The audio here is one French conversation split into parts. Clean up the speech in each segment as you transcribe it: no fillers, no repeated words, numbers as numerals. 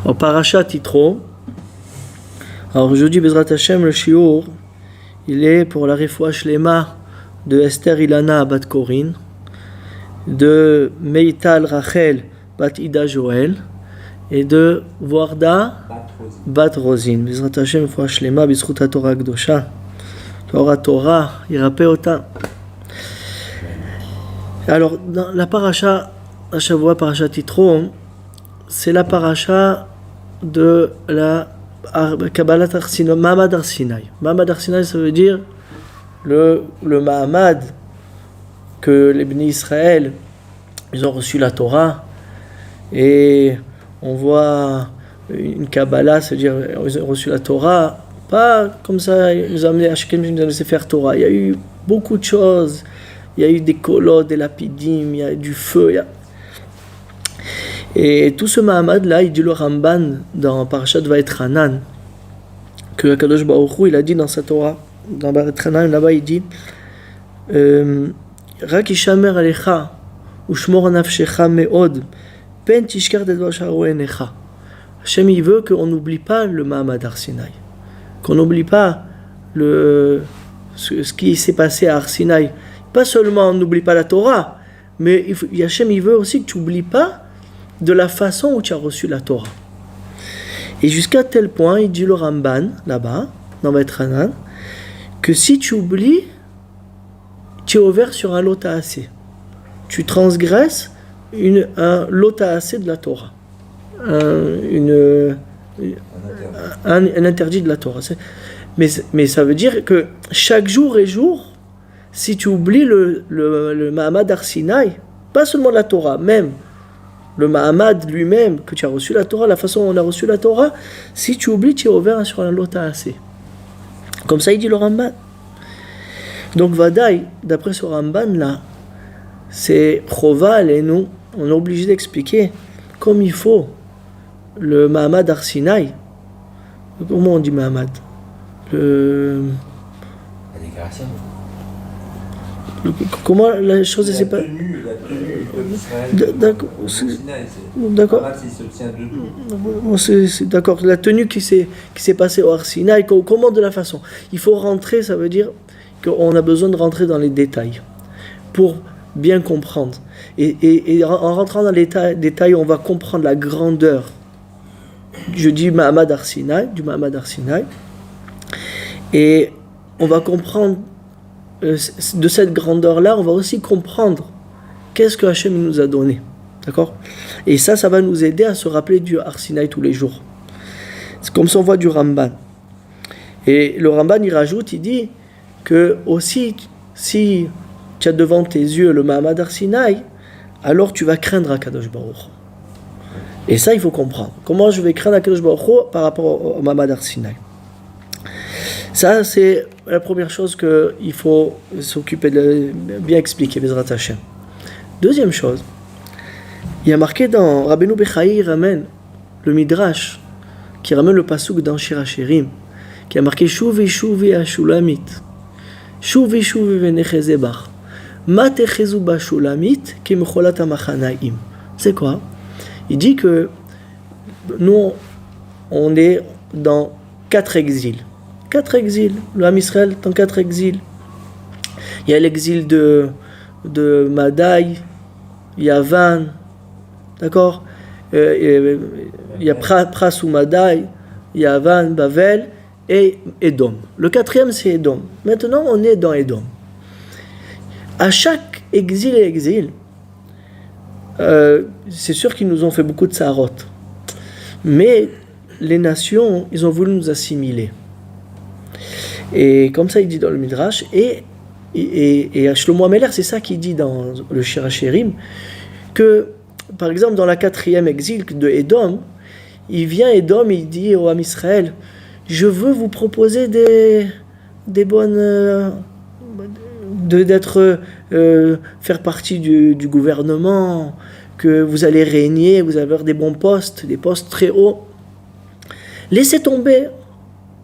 Alors, Parashat Yitro. Alors aujourd'hui, Bezrat Hashem, le shiur, il est pour la refoua shlema de Esther Ilana bat Corinne, de Meital Rachel bat Ida Joël et de Warda bat Rosine. Bezrat Hashem, refoua shlema, bizchut HaTorah Kdosha. Torah, Irapeota. Alors, dans la paracha, à Shavua, Parashat Yitro, c'est la paracha de la Kabbalat Har-Sinai, Mahamad Har-Sinai. Mahamad Har-Sinai, ça veut dire le Mahamad que les Bnei Israël, ils ont reçu la Torah, et on voit une Kabbalah, c'est-à-dire ils ont reçu la Torah, pas comme ça, ils nous ont amené à chacun, ils nous ont laissé faire Torah. Il y a eu beaucoup de choses, il y a eu des kolot, des lapidim, il y a du feu, Et tout ce Mahamad là, il dit le Ramban dans Parashat Vaetranan, que Akadosh Baruch Hu, il a dit dans sa Torah, dans Vaetranan, là-bas il dit Rak yishamer alecha ushmor nafshecha meod pen tishkar dedvar sharu enecha. Hashem il veut qu'on n'oublie pas le Mahamad Har-Sinai, qu'on n'oublie pas ce qui s'est passé à Har-Sinai. Pas seulement on n'oublie pas la Torah, mais Hashem il veut aussi que tu n'oublies pas de la façon où tu as reçu la Torah. Et jusqu'à tel point, il dit le Ramban, là-bas, dans Vaetranan, que si tu oublies, tu es ouvert sur un lota'aseh. Tu transgresses un lota'aseh de la Torah. Un interdit de la Torah. Mais ça veut dire que chaque jour et jour, si tu oublies le Mahamad Har-Sinai, pas seulement la Torah, même le Mahamad lui-même, que tu as reçu la Torah, la façon dont on a reçu la Torah, si tu oublies, tu es ouvert sur un lota'aseh. Comme ça, il dit le Ramban. Donc, Vadaï, d'après ce Ramban là, c'est Chova et nous, on est obligé d'expliquer comme il faut le Mahamad Har-Sinai. Comment on dit Mahamad? La déclaration. Comment la chose s'est passée? D'accord. D'accord. C'est d'accord. La tenue qui s'est passée au Har-Sinai, comment de la façon? Il faut rentrer, ça veut dire qu'on a besoin de rentrer dans les détails pour bien comprendre. Et en rentrant dans les détails, on va comprendre la grandeur. Je dis Mahamad Har-Sinai, du Mahamad Har-Sinai, et on va comprendre. De cette grandeur-là, on va aussi comprendre qu'est-ce que Hachem nous a donné. D'accord? Et ça va nous aider à se rappeler du Har-Sinai tous les jours. C'est comme ça on voit du Ramban. Et le Ramban, il rajoute, il dit que aussi, si tu as devant tes yeux le Mahamad Har-Sinai, alors tu vas craindre Akadosh Baruch. Et ça, il faut comprendre. Comment je vais craindre Akadosh Baruch par rapport au Mahamad Har-Sinai? Ça, c'est la première chose qu'il faut s'occuper de bien expliquer, Bezrat Hashem. Deuxième chose, il y a marqué dans Rabbeinu Bechaï, il ramène le Midrash, qui ramène le pasuk dans Shir HaShirim, qui a marqué Shuvi Shuvi HaShulamit, Shuvi Shuvi Venechezebach, Ma Techezu BaShulamit Ki Mecholat HaMachanaim. C'est quoi? Il dit que nous, on est dans 4 exils. 4 exils, le Ham Israël dans 4 exils. Il y a l'exil de Madaï, Yavan, d'accord? Il y a Pras ou Madaï, Yavan, Bavel et Édom. Le 4e c'est Édom. Maintenant on est dans Édom. À chaque exil et exil, c'est sûr qu'ils nous ont fait beaucoup de sarot. Mais les nations, ils ont voulu nous assimiler. Et comme ça, il dit dans le Midrash, et Shlomo HaMelech, c'est ça qu'il dit dans le Shir HaShirim, que, par exemple, dans la 4e exil de Édom, il vient Édom et il dit au Ham Israël, je veux vous proposer des bonnes... faire partie du gouvernement, que vous allez régner, vous allez avoir des bons postes, des postes très hauts. Laissez tomber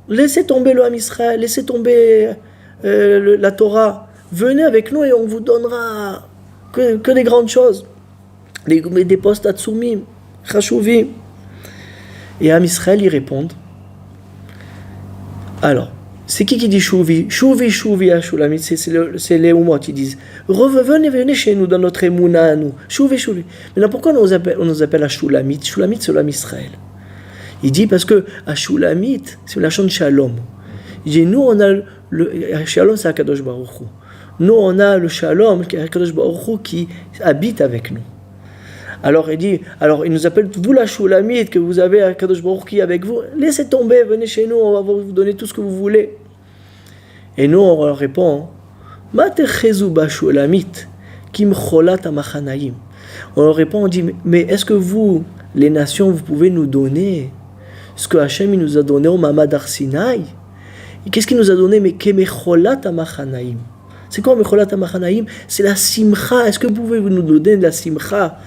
le Ham Israël, laissez tomber la Torah. Venez avec nous et on vous donnera que des grandes choses. Des postes Atsumim, Chashuvim. Et Am Israël, ils répondent. Alors, c'est qui dit Chouvi? Chouvi, à Shulamit, c'est les Oumot, ils disent venez chez nous, dans notre Emouna à nous. Chouvi. Maintenant, pourquoi on nous appelle à Shulamit? Shulamit, c'est l'Am Israël. Il dit parce que à Shulamit, c'est la chante Shalom. Il dit nous, on a le Shalom, c'est Akadosh Baruch Hu. Nous, on a le Shalom, Akadosh Baruch Hu, qui habite avec nous. Alors il nous appelle, vous la Shulamite, que vous avez Akadosh Baruch Hu qui est avec vous, laissez tomber, venez chez nous, on va vous donner tout ce que vous voulez. Et nous, on leur répond, Ma techezu ba Shulamite, kim cholat amachanaim. On leur répond, on dit, mais est-ce que vous, les nations, vous pouvez nous donner ce que Hachem nous a donné au Mamad Har Sinaï? Qu'est-ce qu'il nous a donné? Mais kemecholat amachanaim. C'est quoi mecholat amachanaim? C'est la simcha. Est-ce que vous pouvez nous donner de la simcha?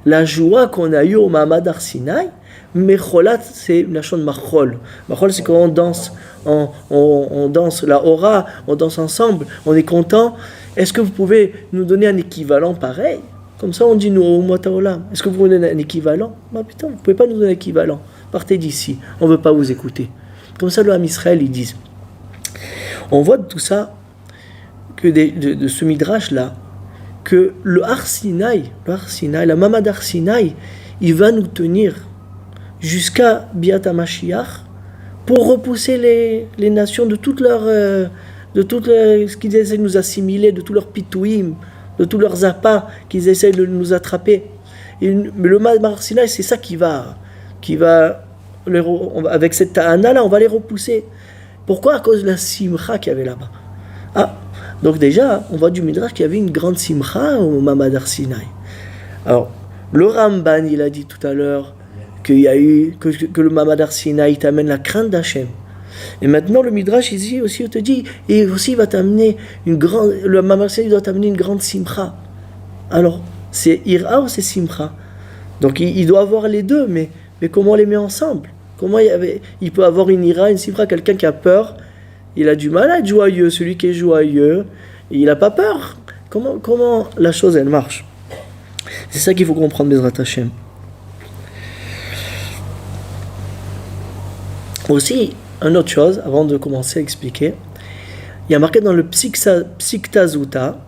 La joie qu'on a eue au Mamad Har Sinaï? Mecholat, c'est une nation de machol. Machol, c'est quand on danse, on danse la aura, on danse ensemble, on est content. Est-ce que vous pouvez nous donner un équivalent pareil? Comme ça, on dit nous au Motaolam. Est-ce que vous pouvez donner un équivalent? Bah putain, vous ne pouvez pas nous donner un équivalent. Partez d'ici, on ne veut pas vous écouter. Comme ça, le Ham Israël, ils disent. On voit de tout ça, que de ce midrash-là, que le Har Sinaï, la Mamad Har Sinaï, il va nous tenir jusqu'à Biat HaMashiach pour repousser les nations de toutes leurs, ce qu'ils essaient de nous assimiler, de tous leurs pitouim, de tous leurs appâts qu'ils essaient de nous attraper. Mais le Mamad Har Sinaï, c'est ça qui va avec cette ta'ana-là, on va les repousser. Pourquoi? À cause de la simcha qu'il y avait là-bas. Donc déjà, on voit du Midrash qu'il y avait une grande simcha au Mamad Har Sinaï. Alors, le Ramban, il a dit tout à l'heure qu'il y a eu, que le Mamad Har Sinaï t'amène la crainte d'Hachem. Et maintenant, le Midrash ici aussi, il te dit, et aussi il va t'amener le Mamad Har Sinaï doit t'amener une grande simcha. Alors, c'est ira ou c'est simcha? Donc il doit avoir les deux, mais comment on les met ensemble? Comment il peut avoir une ira, une simcha, quelqu'un qui a peur, il a du mal à être joyeux, celui qui est joyeux, il n'a pas peur. Comment la chose, elle marche? C'est ça qu'il faut comprendre, Bezrat Hashem. Aussi, une autre chose, avant de commencer à expliquer, il y a marqué dans le Psikta Zuta,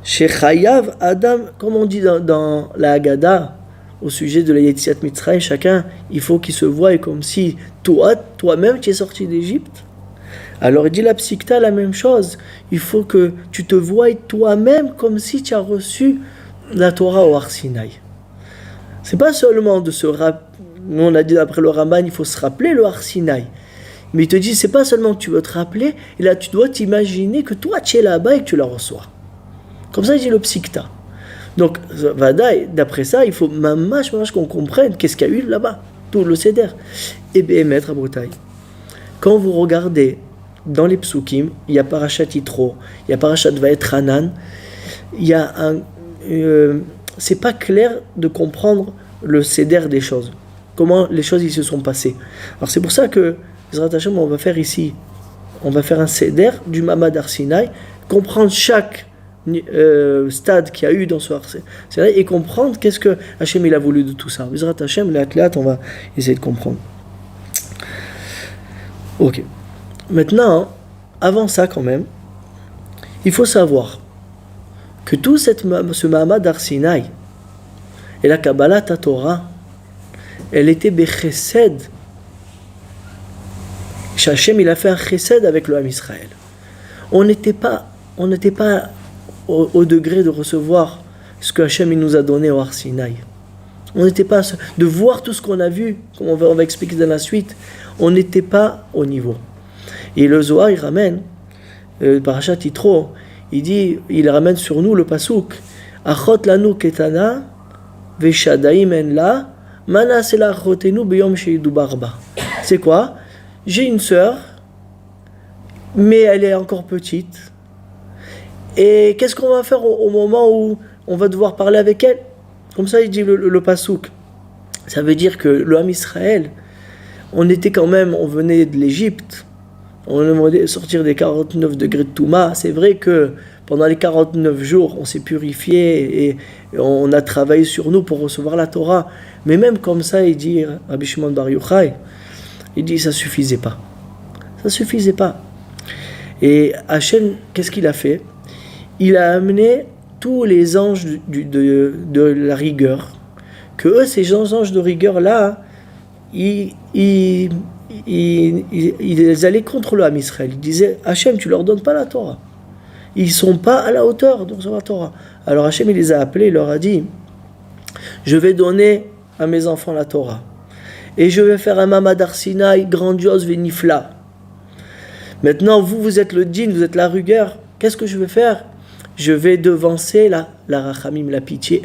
chez Chayav Adam, comme on dit dans la Haggadah, au sujet de la Yetziat Mitzrayim, chacun, il faut qu'il se voie comme si toi-même, tu es sorti d'Égypte. Alors il dit la Psikta la même chose. Il faut que tu te voies toi-même comme si tu as reçu la Torah au Har Sinaï. C'est pas seulement de se rappeler. Nous on a dit après le Ramban, il faut se rappeler le Har Sinaï. Mais il te dit, c'est pas seulement que tu veux te rappeler, et là tu dois t'imaginer que toi tu es là-bas et que tu la reçois. Comme ça il dit le Psikta. Donc, d'après ça, il faut mamash qu'on comprenne qu'est-ce qu'il y a eu là-bas, tout le Seder. Et bien, maître Abroutaï, quand vous regardez dans les psukim, il y a Parashat Yitro, il y a Parashat Vaetranan, il y a c'est pas clair de comprendre le Seder des choses, comment les choses ils se sont passées. Alors c'est pour ça que, Bezrat Hashem, on va faire ici, on va faire un Seder du Mamad Har Sinaï, comprendre chaque stade qu'il y a eu dans ce Har Sinaï et comprendre qu'est-ce que Hachem il a voulu de tout ça. Bezrat Hashem, on va essayer de comprendre. Ok. Maintenant, avant ça quand même, il faut savoir que tout ce Mamad Har Sinaï et la Kabbalah Torah, elle était bechesed. Hachem il a fait un chesed avec le Ham Israël. On n'était pas au degré de recevoir ce que Hachem il nous a donné au Har Sinaï. On n'était pas de voir tout ce qu'on a vu, comme on va expliquer dans la suite. On n'était pas au niveau. Et le Zohar il ramène, Parashat Yitro, il ramène sur nous le pasuk Achot lanu ketana veshadaim en la manasela achotenu beyom sheidubar ba. C'est quoi? J'ai une sœur, mais elle est encore petite. Et qu'est-ce qu'on va faire au moment où on va devoir parler avec elle? Comme ça, il dit le pasuk. Ça veut dire que le Ham Israël, on venait de l'Égypte, on a demandé de sortir des 49 degrés de Touma. C'est vrai que pendant les 49 jours, on s'est purifié et on a travaillé sur nous pour recevoir la Torah. Mais même comme ça, il dit, Rabbi Shimon Bar Yochai, il dit ça suffisait pas. Ça suffisait pas. Et Hachem, qu'est-ce qu'il a fait? Il a amené tous les anges de la rigueur. Que eux, ces anges de rigueur-là, ils allaient contre le Ham Israël. Ils disaient, Hachem, tu leur donnes pas la Torah. Ils sont pas à la hauteur de recevoir la Torah. Alors Hachem, il les a appelés, il leur a dit, je vais donner à mes enfants la Torah. Et je vais faire un Mamad Har Sinaï grandiose, vénifla. Maintenant, vous êtes le djinn, vous êtes la rigueur. Qu'est-ce que je vais faire? Je vais devancer la rachamim, la pitié.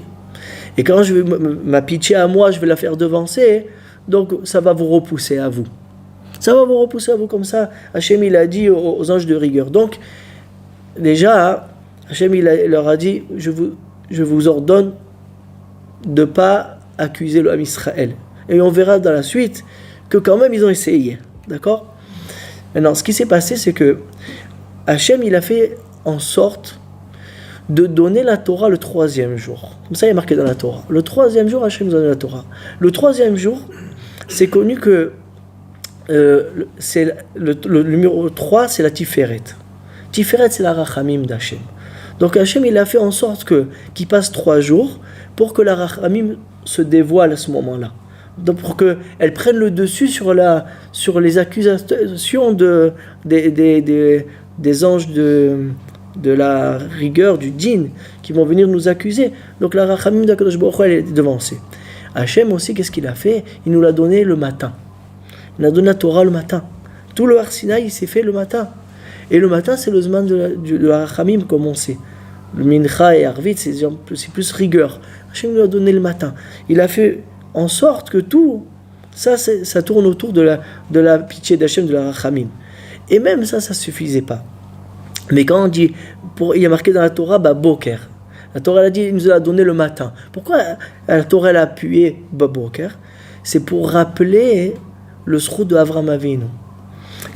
Et quand je vais ma pitié à moi, je vais la faire devancer, donc ça va vous repousser à vous. Ça va vous repousser à vous comme ça. Hachem, il a dit aux anges de rigueur. Donc, déjà, Hachem, il leur a dit, je vous ordonne de ne pas accuser le Ham Israël. Et on verra dans la suite que quand même, ils ont essayé. D'accord? Maintenant, ce qui s'est passé, c'est que Hachem, il a fait en sorte de donner la Torah le 3e jour. Comme ça, il est marqué dans la Torah. Le 3e jour, Hachem nous a donné la Torah. Le 3e jour, c'est connu que c'est le numéro 3, c'est la Tiferet. Tiferet, c'est la Rachamim d'Hachem. Donc Hachem, il a fait en sorte qu'il passe 3 jours pour que la Rachamim se dévoile à ce moment-là. Donc pour qu'elle prenne le dessus sur les accusations des anges de la rigueur, du djinn, qui vont venir nous accuser. Donc la Rachamim d'Akadosh Baruch Hu, elle est devancée. Hachem aussi, qu'est-ce qu'il a fait? Il nous l'a donné le matin. Il a donné la Torah le matin. Tout le Har Sinaï, il s'est fait le matin. Et le matin, c'est le Zman de la Rachamim, comme on sait. Le Mincha et Arvit, c'est plus rigueur. Hachem nous l'a donné le matin. Il a fait en sorte que tout, ça tourne autour de la pitié d'Hachem, de la Rachamim. Et même ça suffisait pas. Mais quand on dit, il y a marqué dans la Torah, Boker. La Torah, elle a dit, il nous a donné le matin. Pourquoi la Torah, elle a appuyé Boker? C'est pour rappeler le srout de Avraham Avinu.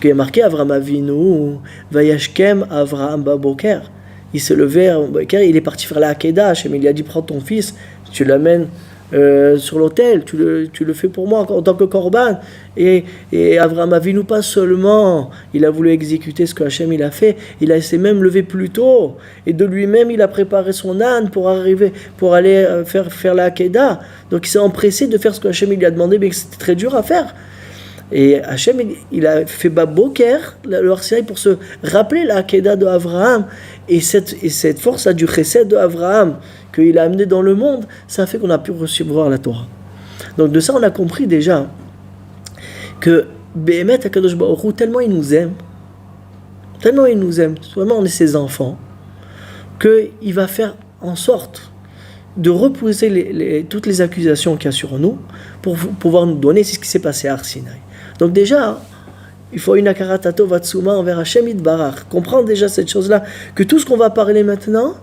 Il y a marqué Avraham Avinu, Vayashkem Avraham Boker. Il s'est levé, il est parti faire la Hakeda. Hachem, il a dit, prends ton fils, tu l'amènes sur l'autel, tu le fais pour moi en tant que korban. Et Avraham Avinu, pas seulement il a voulu exécuter ce que Hachem il a fait, il s'est même levé plus tôt, et de lui-même il a préparé son âne pour aller faire la Hakeda. Donc il s'est empressé de faire ce que Hachem il lui a demandé, mais c'était très dur à faire. Et Hachem, il a fait Boker, le Har Sinaï, pour se rappeler la Hakeda de Avraham. Et cette force du chesed de Avraham qu'il a amené dans le monde, ça a fait qu'on a pu recevoir la Torah. Donc de ça, on a compris déjà que Béhémet Akadosh Baruch Hu, tellement il nous aime, vraiment on est ses enfants, qu'il va faire en sorte de repousser toutes les accusations qu'il y a sur nous pour pouvoir nous donner. C'est ce qui s'est passé à Har Sinaï. Donc déjà, il faut une akaratato vatsuma envers Hachem Yitbarach. Comprendre déjà cette chose-là, que tout ce qu'on va parler maintenant,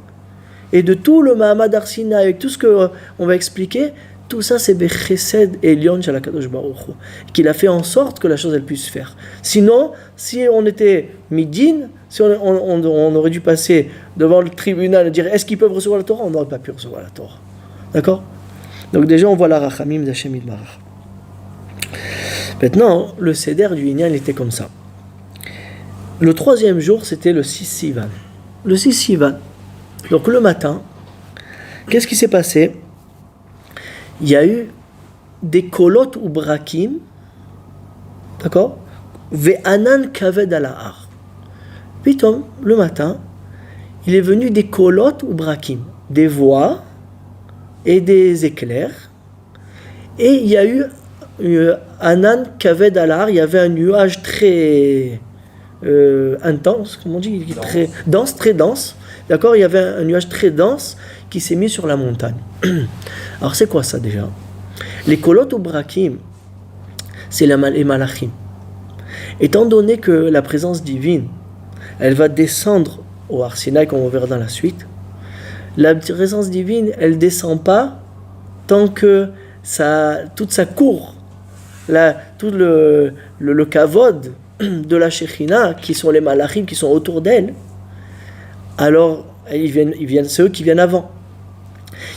et de tout le Mahamad Har Sinaï, avec tout ce qu'on va expliquer, tout ça c'est Bechesed Elyon Shel HaKadosh Baruch Hu, qu'il a fait en sorte que la chose elle puisse faire. Sinon, si on était midin, si on aurait dû passer devant le tribunal et dire est-ce qu'ils peuvent recevoir la Torah, on n'aurait pas pu recevoir la Torah. D'accord? Donc déjà on voit la Rachamim d'Hachem Yitbarach. Maintenant, le Seder du Inyan, il était comme ça. Le 3e jour, c'était le 6 Sivan. Le 6 Sivan. Donc le matin, qu'est-ce qui s'est passé? Il y a eu des kolot ou brakim, d'accord? Ve'anan kaved ala har. Pitom, le matin, il est venu des kolot ou brakim, des voix et des éclairs. Et il y a eu Anan Kaved Alar, il y avait un nuage très intense, comment on dit, très dense. D'accord, il y avait un nuage très dense qui s'est mis sur la montagne. Alors c'est quoi ça déjà? Les kolot ou brakim, c'est les malachim. Étant donné que la présence divine, elle va descendre au Har Sinaï, comme on verra dans la suite, la présence divine, elle descend pas tant que toute sa cour, tout le kavod de la Shekhinah, qui sont les malachim, qui sont autour d'elle, alors ils viennent, c'est eux qui viennent avant.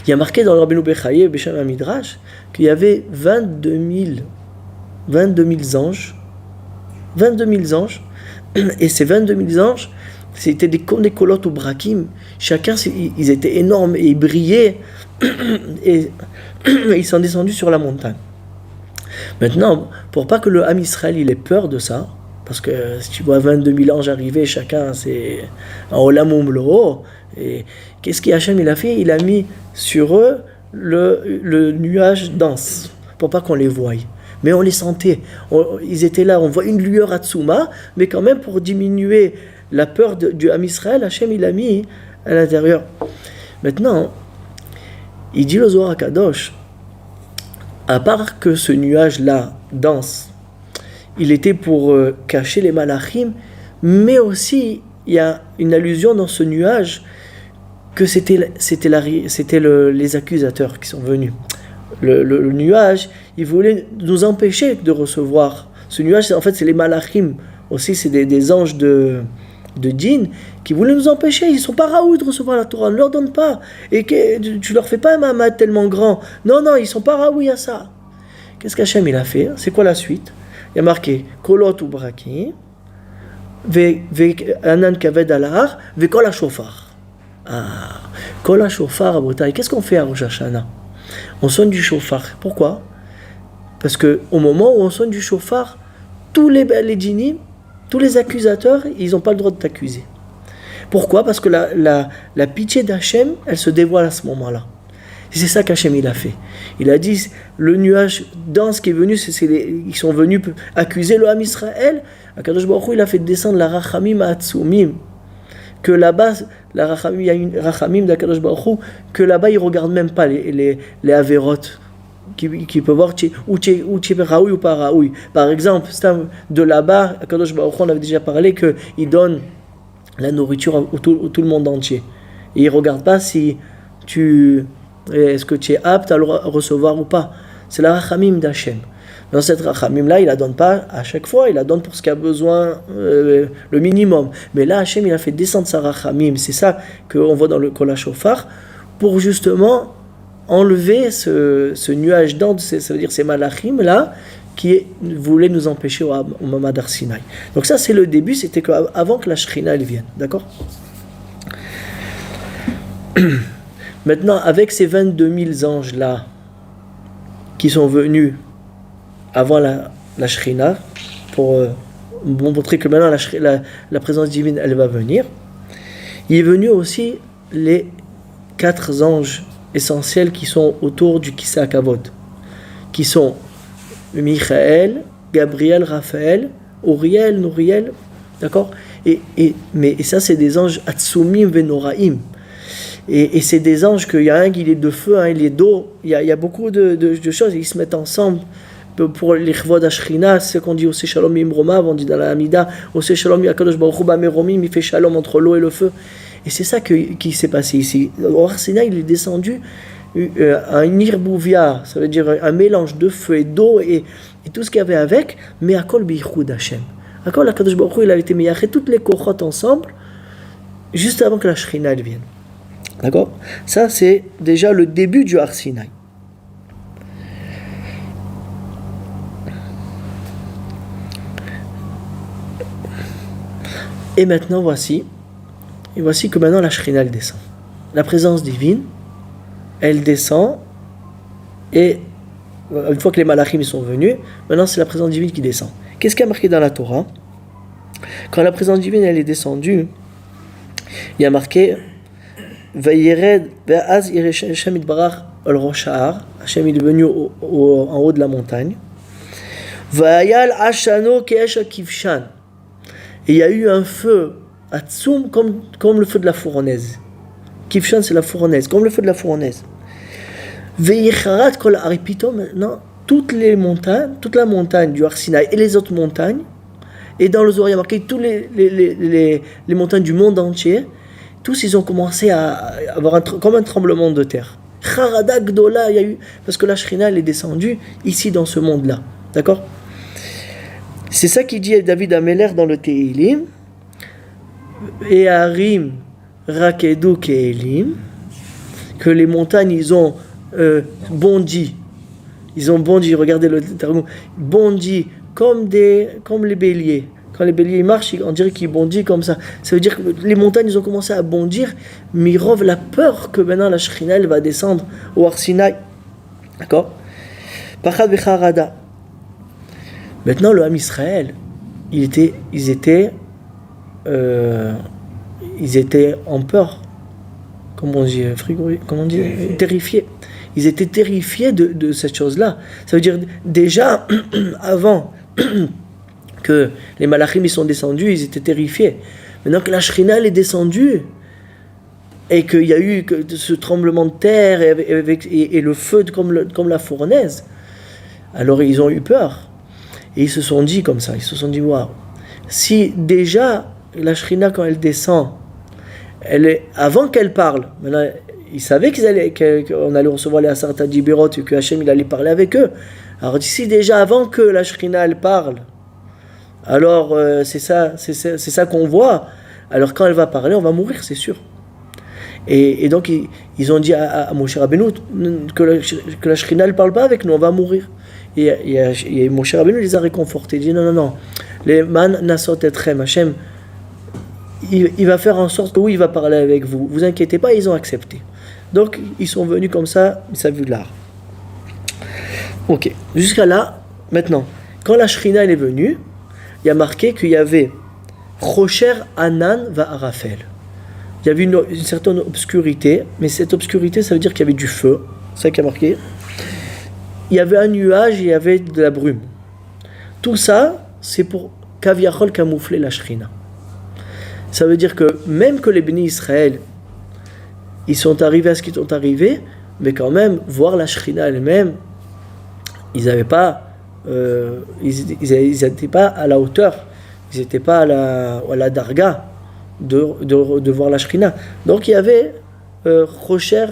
Il y a marqué dans le Rabbeinu Bechaye, Beshem Midrash, qu'il y avait 22 000 anges, et ces 22 000 anges, c'était comme des colottes ou brakim, chacun, ils étaient énormes et ils brillaient, et ils sont descendus sur la montagne. Maintenant, pour pas que le Ham Israël il ait peur de ça, parce que si tu vois 22 000 anges arriver, chacun c'est un Olam Umlo, et qu'est-ce qu'Hachem il a fait? Il a mis sur eux le nuage dense, pour pas qu'on les voie. Mais on les sentait, ils étaient là, on voit une lueur à Tsuma, mais quand même pour diminuer la peur du Ham Israël, Hachem il a mis à l'intérieur. Maintenant, il dit le Zohar HaKadosh, à part que ce nuage-là, dense, il était pour cacher les malachim, mais aussi il y a une allusion dans ce nuage que c'était les accusateurs qui sont venus. Le nuage, il voulait nous empêcher de recevoir. Ce nuage, en fait, c'est les malachim. Aussi, c'est des anges de djinn qui voulaient nous empêcher. Ils ne sont pas raouis de recevoir la Torah. Ne leur donne pas. Et que tu leur fais pas un mamad tellement grand. Non, ils ne sont pas raouis à ça. Qu'est-ce qu'Hachem il a fait? C'est quoi la suite? Il y a marqué Kolot ou Braki, Anan Kaved Alahar, Kol HaShofar. Kol HaShofar, Abotai. Qu'est-ce qu'on fait à Rosh Hashanah? On sonne du shofar. Pourquoi? Parce qu'au moment où on sonne du shofar, tous les djinim, tous les accusateurs, ils n'ont pas le droit de t'accuser. Pourquoi? Parce que la pitié d'Hachem, elle se dévoile à ce moment-là. Et c'est ça qu'Hachem il a fait. Il a dit, le nuage dense qui est venu, ils sont venus accuser le Ham Israël. Akadosh Baruch Hu, il a fait descendre la Rachamim Atzumim. Que là-bas, il y a une Rachamim d'Akadosh Baruch Hu, que là-bas, ils ne regardent même pas les Avérotes. Qui peut voir ou tu es raoui ou pas raoui. Par exemple, de là-bas, Akadosh Baruch Hu, on avait déjà parlé qu'il donne la nourriture à tout le monde entier. Et il ne regarde pas si est-ce que tu es apte à le recevoir ou pas. C'est la Rachamim d'Hachem. Dans cette Rachamim-là, il ne la donne pas à chaque fois, il la donne pour ce qu'il a besoin, le minimum. Mais là, Hachem, il a fait descendre sa Rachamim. C'est ça qu'on voit dans le Kol HaShofar, pour justement enlever ce nuage d'onde, ça veut dire ces malachim-là, qui voulaient nous empêcher au Mamad Har Sinaï. Donc ça, c'est le début, c'était avant que la Shekhinah elle vienne. D'accord? Maintenant, avec ces 22 000 anges-là, qui sont venus avant la Shekhinah, pour montrer que maintenant la présence divine, elle va venir, il est venu aussi les 4 anges essentiels qui sont autour du Kissa HaKavod, qui sont Michael, Gabriel, Raphaël, Uriel, Nouriel, d'accord? Mais ça, c'est des anges Atsumim Venoraim. Et c'est des anges qu'il y a un qui est de feu, un il est d'eau. Il y a beaucoup de choses, ils se mettent ensemble pour l'Ichvod HaShekhinah, c'est ce qu'on dit au Shalom Imromav, on dit dans la Hamida, au Shalom Yakadosh Baruch Hu Bameromim, il fait shalom entre l'eau et le feu. Et c'est ça qui s'est passé ici. Au Har Sinaï, il est descendu un Irbouvia, ça veut dire un mélange de feu et d'eau et tout ce qu'il y avait avec, mais à Kol Beichud Hashem. À Kol Akadosh Baruch Hu, il avait été meillachet toutes les kochot ensemble, juste avant que la Shekhinah vienne. D'accord? Ça, c'est déjà le début du Har Sinaï. Et maintenant, voici que maintenant la Shekhinah elle descend. La présence divine, elle descend, et une fois que les malachim sont venus, maintenant c'est la présence divine qui descend. Qu'est-ce qui a marqué dans la Torah? Quand la présence divine elle est descendue, il y a marqué Vayered ve'az iresh Hashem itbarach al rosh ha'ar. Hashem est venu en haut de la montagne. Va'ayal ashano ke'esh ha'kivshan. Et il y a eu un feu atzum comme le feu de la fournaise. Kivshan, c'est la fournaise, comme le feu de la fournaise. Ve'icharat kol aripito, maintenant, toute la montagne du Har Sinaï et les autres montagnes, et dans le Zohar, il y a marqué toutes les montagnes du monde entier, tous ils ont commencé à avoir comme un tremblement de terre. Charada Gdola, il y a eu, parce que la Shekhinah elle est descendue ici dans ce monde-là. D'accord? C'est ça qu'il dit David Ameler dans le Tehilim. Et Harim Rakedu Keelim, que les montagnes ils ont bondi. Ils ont bondi, regardez le terme, bondi comme les béliers. Quand les béliers marchent, on dirait qu'ils bondissent comme ça. Ça veut dire que les montagnes ils ont commencé à bondir. Mirov, la peur que maintenant la Shekhinah va descendre au Har Sinaï. D'accord? Pachad v'charada. Maintenant, le Ham Israël, ils étaient en peur, comment on dit, terrifiés. Ils étaient terrifiés de cette chose-là. Ça veut dire, déjà, avant que les malachim ils sont descendus, ils étaient terrifiés. Maintenant que la Shekhinah est descendue, et qu'il y a eu ce tremblement de terre, et le feu comme la fournaise, alors ils ont eu peur. Et ils se sont dit comme ça, ils se sont dit, waouh, si déjà la Shekhinah quand elle descend, avant qu'elle parle, maintenant ils savaient qu'on allait recevoir les Aseret HaDiberot et que Hachem il allait parler avec eux. Alors si déjà avant que la Shekhinah elle parle, alors c'est ça qu'on voit, alors quand elle va parler, on va mourir, c'est sûr. Et donc ils ont dit à Moshe Rabbeinu que la Shekhinah ne parle pas avec nous, on va mourir. Et Moshe Rabbeinu les a réconfortés. Il dit non, les man nasot etrem, Hachem, il va faire en sorte que oui, il va parler avec vous. Vous inquiétez pas, ils ont accepté. Donc ils sont venus comme ça, ça a vu de l'art. Ok, jusqu'à là, maintenant, quand la Shekhinah est venue, il y a marqué qu'il y avait Rocher Anan va Arafel. Il y avait une certaine obscurité, mais cette obscurité, ça veut dire qu'il y avait du feu. C'est ça qui a marqué. Il y avait un nuage et il y avait de la brume. Tout ça, c'est pour Kaviachol camoufler la Shekhinah. Ça veut dire que même que les bénis Israël, ils sont arrivés à ce qu'ils sont arrivés, mais quand même, voir la Shekhinah elle-même, ils n'avaient pas, ils n'étaient pas à la hauteur, ils n'étaient pas à la darga de voir la Shekhinah. Donc il y avait Rocher,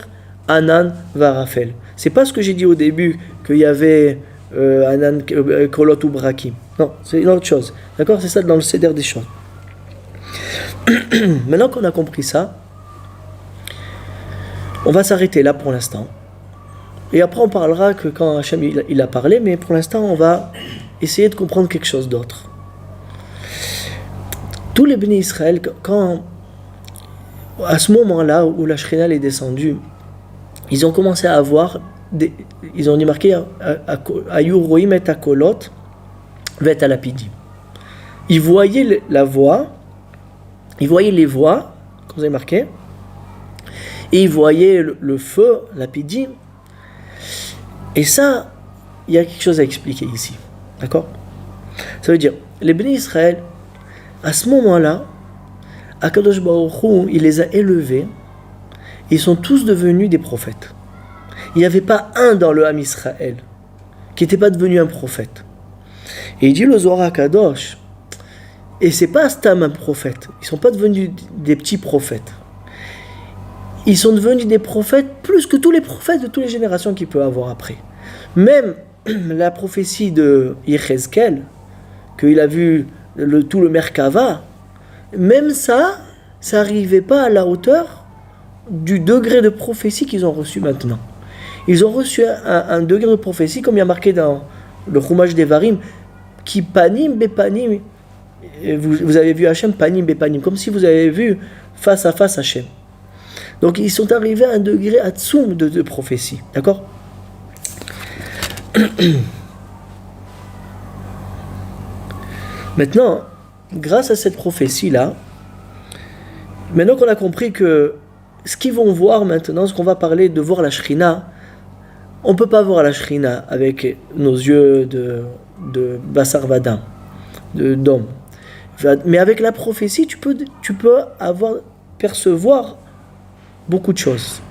Anan, Varafel. C'est pas ce que j'ai dit au début, qu'il y avait Anan, Kolot ou Brakim. Non, c'est une autre chose. D'accord? C'est ça dans le Seder des choses. Maintenant qu'on a compris ça, on va s'arrêter là pour l'instant. Et après on parlera que quand Hachem il a parlé, mais pour l'instant on va essayer de comprendre quelque chose d'autre. Tous les bénis Israël, quand à ce moment-là où la Shekhinah est descendue, ils ont commencé à avoir, ils ont marqué Ayu roim et akolot vet alapidim. Ils voyaient la voix, ils voyaient les voix, comme vous avez marqué, et ils voyaient le feu, l'apidim. Et ça, il y a quelque chose à expliquer ici, d'accord? Ça veut dire, les bénis Israël, à ce moment-là, Akadosh Baruch Hu, il les a élevés. Ils sont tous devenus des prophètes. Il n'y avait pas un dans le Ham Israël qui n'était pas devenu un prophète. Et il dit le Zohar HaKadosh, et c'est pas Stam un prophète. Ils ne sont pas devenus des petits prophètes. Ils sont devenus des prophètes plus que tous les prophètes de toutes les générations qu'il peut avoir après. Même la prophétie de Yechezkel, qu'il a vu tout le Merkava, même ça n'arrivait pas à la hauteur du degré de prophétie qu'ils ont reçu maintenant. Ils ont reçu un degré de prophétie, comme il y a marqué dans le Chumash Devarim, qui panim bepanim. Vous avez vu Hachem panim bepanim, comme si vous avez vu face à face Hachem. Donc ils sont arrivés à un degré atzum de prophétie, d'accord? Maintenant, grâce à cette prophétie-là, maintenant qu'on a compris que ce qu'ils vont voir maintenant, ce qu'on va parler de voir la Shekhinah, on ne peut pas voir la Shekhinah avec nos yeux de Basar Vadam, d'homme. Mais avec la prophétie, tu peux percevoir beaucoup de choses.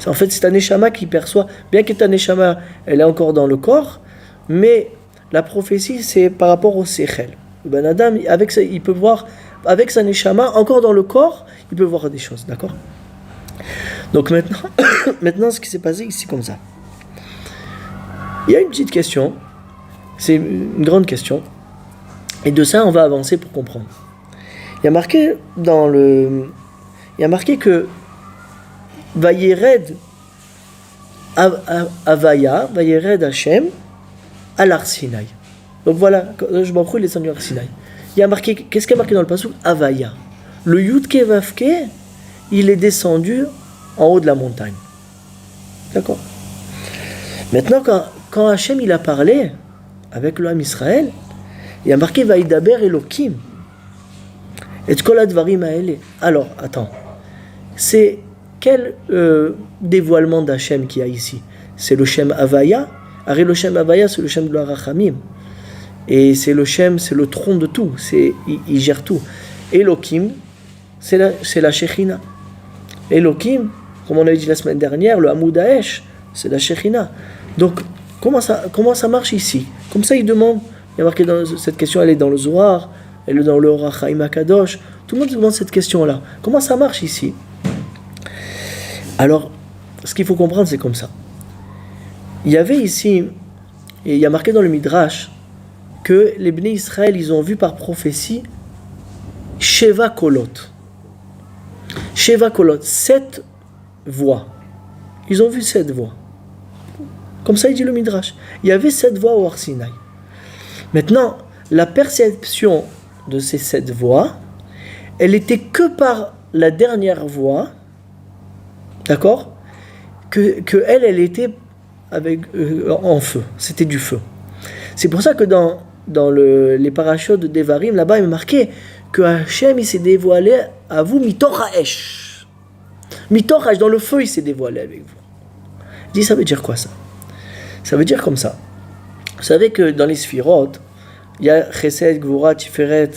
En fait, c'est ta neshama qui perçoit, bien que ta neshama, elle est encore dans le corps, mais la prophétie, c'est par rapport au sechel. Ben Adam, avec ça, il peut voir, avec sa neshama, encore dans le corps, il peut voir des choses, d'accord? Donc maintenant, ce qui s'est passé ici, comme ça. Il y a une petite question, c'est une grande question. Et de ça, on va avancer pour comprendre. Il y a marqué que Vayered Avaya, Vayered Hashem, à l'Ar Sinaï. Donc voilà, je m'en prie, il est descendu à l'Ar Sinaï. Il y a marqué, qu'est-ce qu'il y a marqué dans le passouk? Avaya. Le Yudke Vavke, il est descendu en haut de la montagne. D'accord? Maintenant, quand Hachem il a parlé avec l'homme Israël, il y a marqué Vaïdaber Elokim. Et Tkola Dvarim Haele. Alors, attends. C'est quel dévoilement d'Hachem qu'il y a ici? C'est le Shem Havaya. Arrête, le Shem Havaya, c'est le Shem de la Rachamim. Et c'est le Shem, c'est le tronc de tout. Il gère tout. Elokim, c'est la Shechina. Elokim, comme on avait dit la semaine dernière, le Hamoud Haesh, c'est la Shechina. Donc, comment ça marche ici? Comme ça, il demande. Il y a marqué cette question, elle est dans le Zohar, elle est dans le Orach Chaim HaKadosh. Tout le monde se demande cette question-là. Comment ça marche ici? Alors, ce qu'il faut comprendre, c'est comme ça. Il y avait ici, et il y a marqué dans le Midrash, que les Bnei Israël, ils ont vu par prophétie Sheva Kolot. Sheva Kolot, 7 voix. Ils ont vu 7 voix. Comme ça, il dit le Midrash. Il y avait 7 voix au Har Sinaï. Maintenant, la perception de ces 7 voix, elle était que par la dernière voix, d'accord, que elle était avec, en feu. C'était du feu. C'est pour ça que dans les parachutes de Devarim, là-bas, il est marqué que Hachem, il s'est dévoilé à vous, Mitor Haesh. Mitor Haesh, dans le feu, il s'est dévoilé avec vous. Il dit, ça veut dire quoi ça? Ça veut dire comme ça. Vous savez que dans les Sphirot, il y a Chesed, Gvura, Tiferet,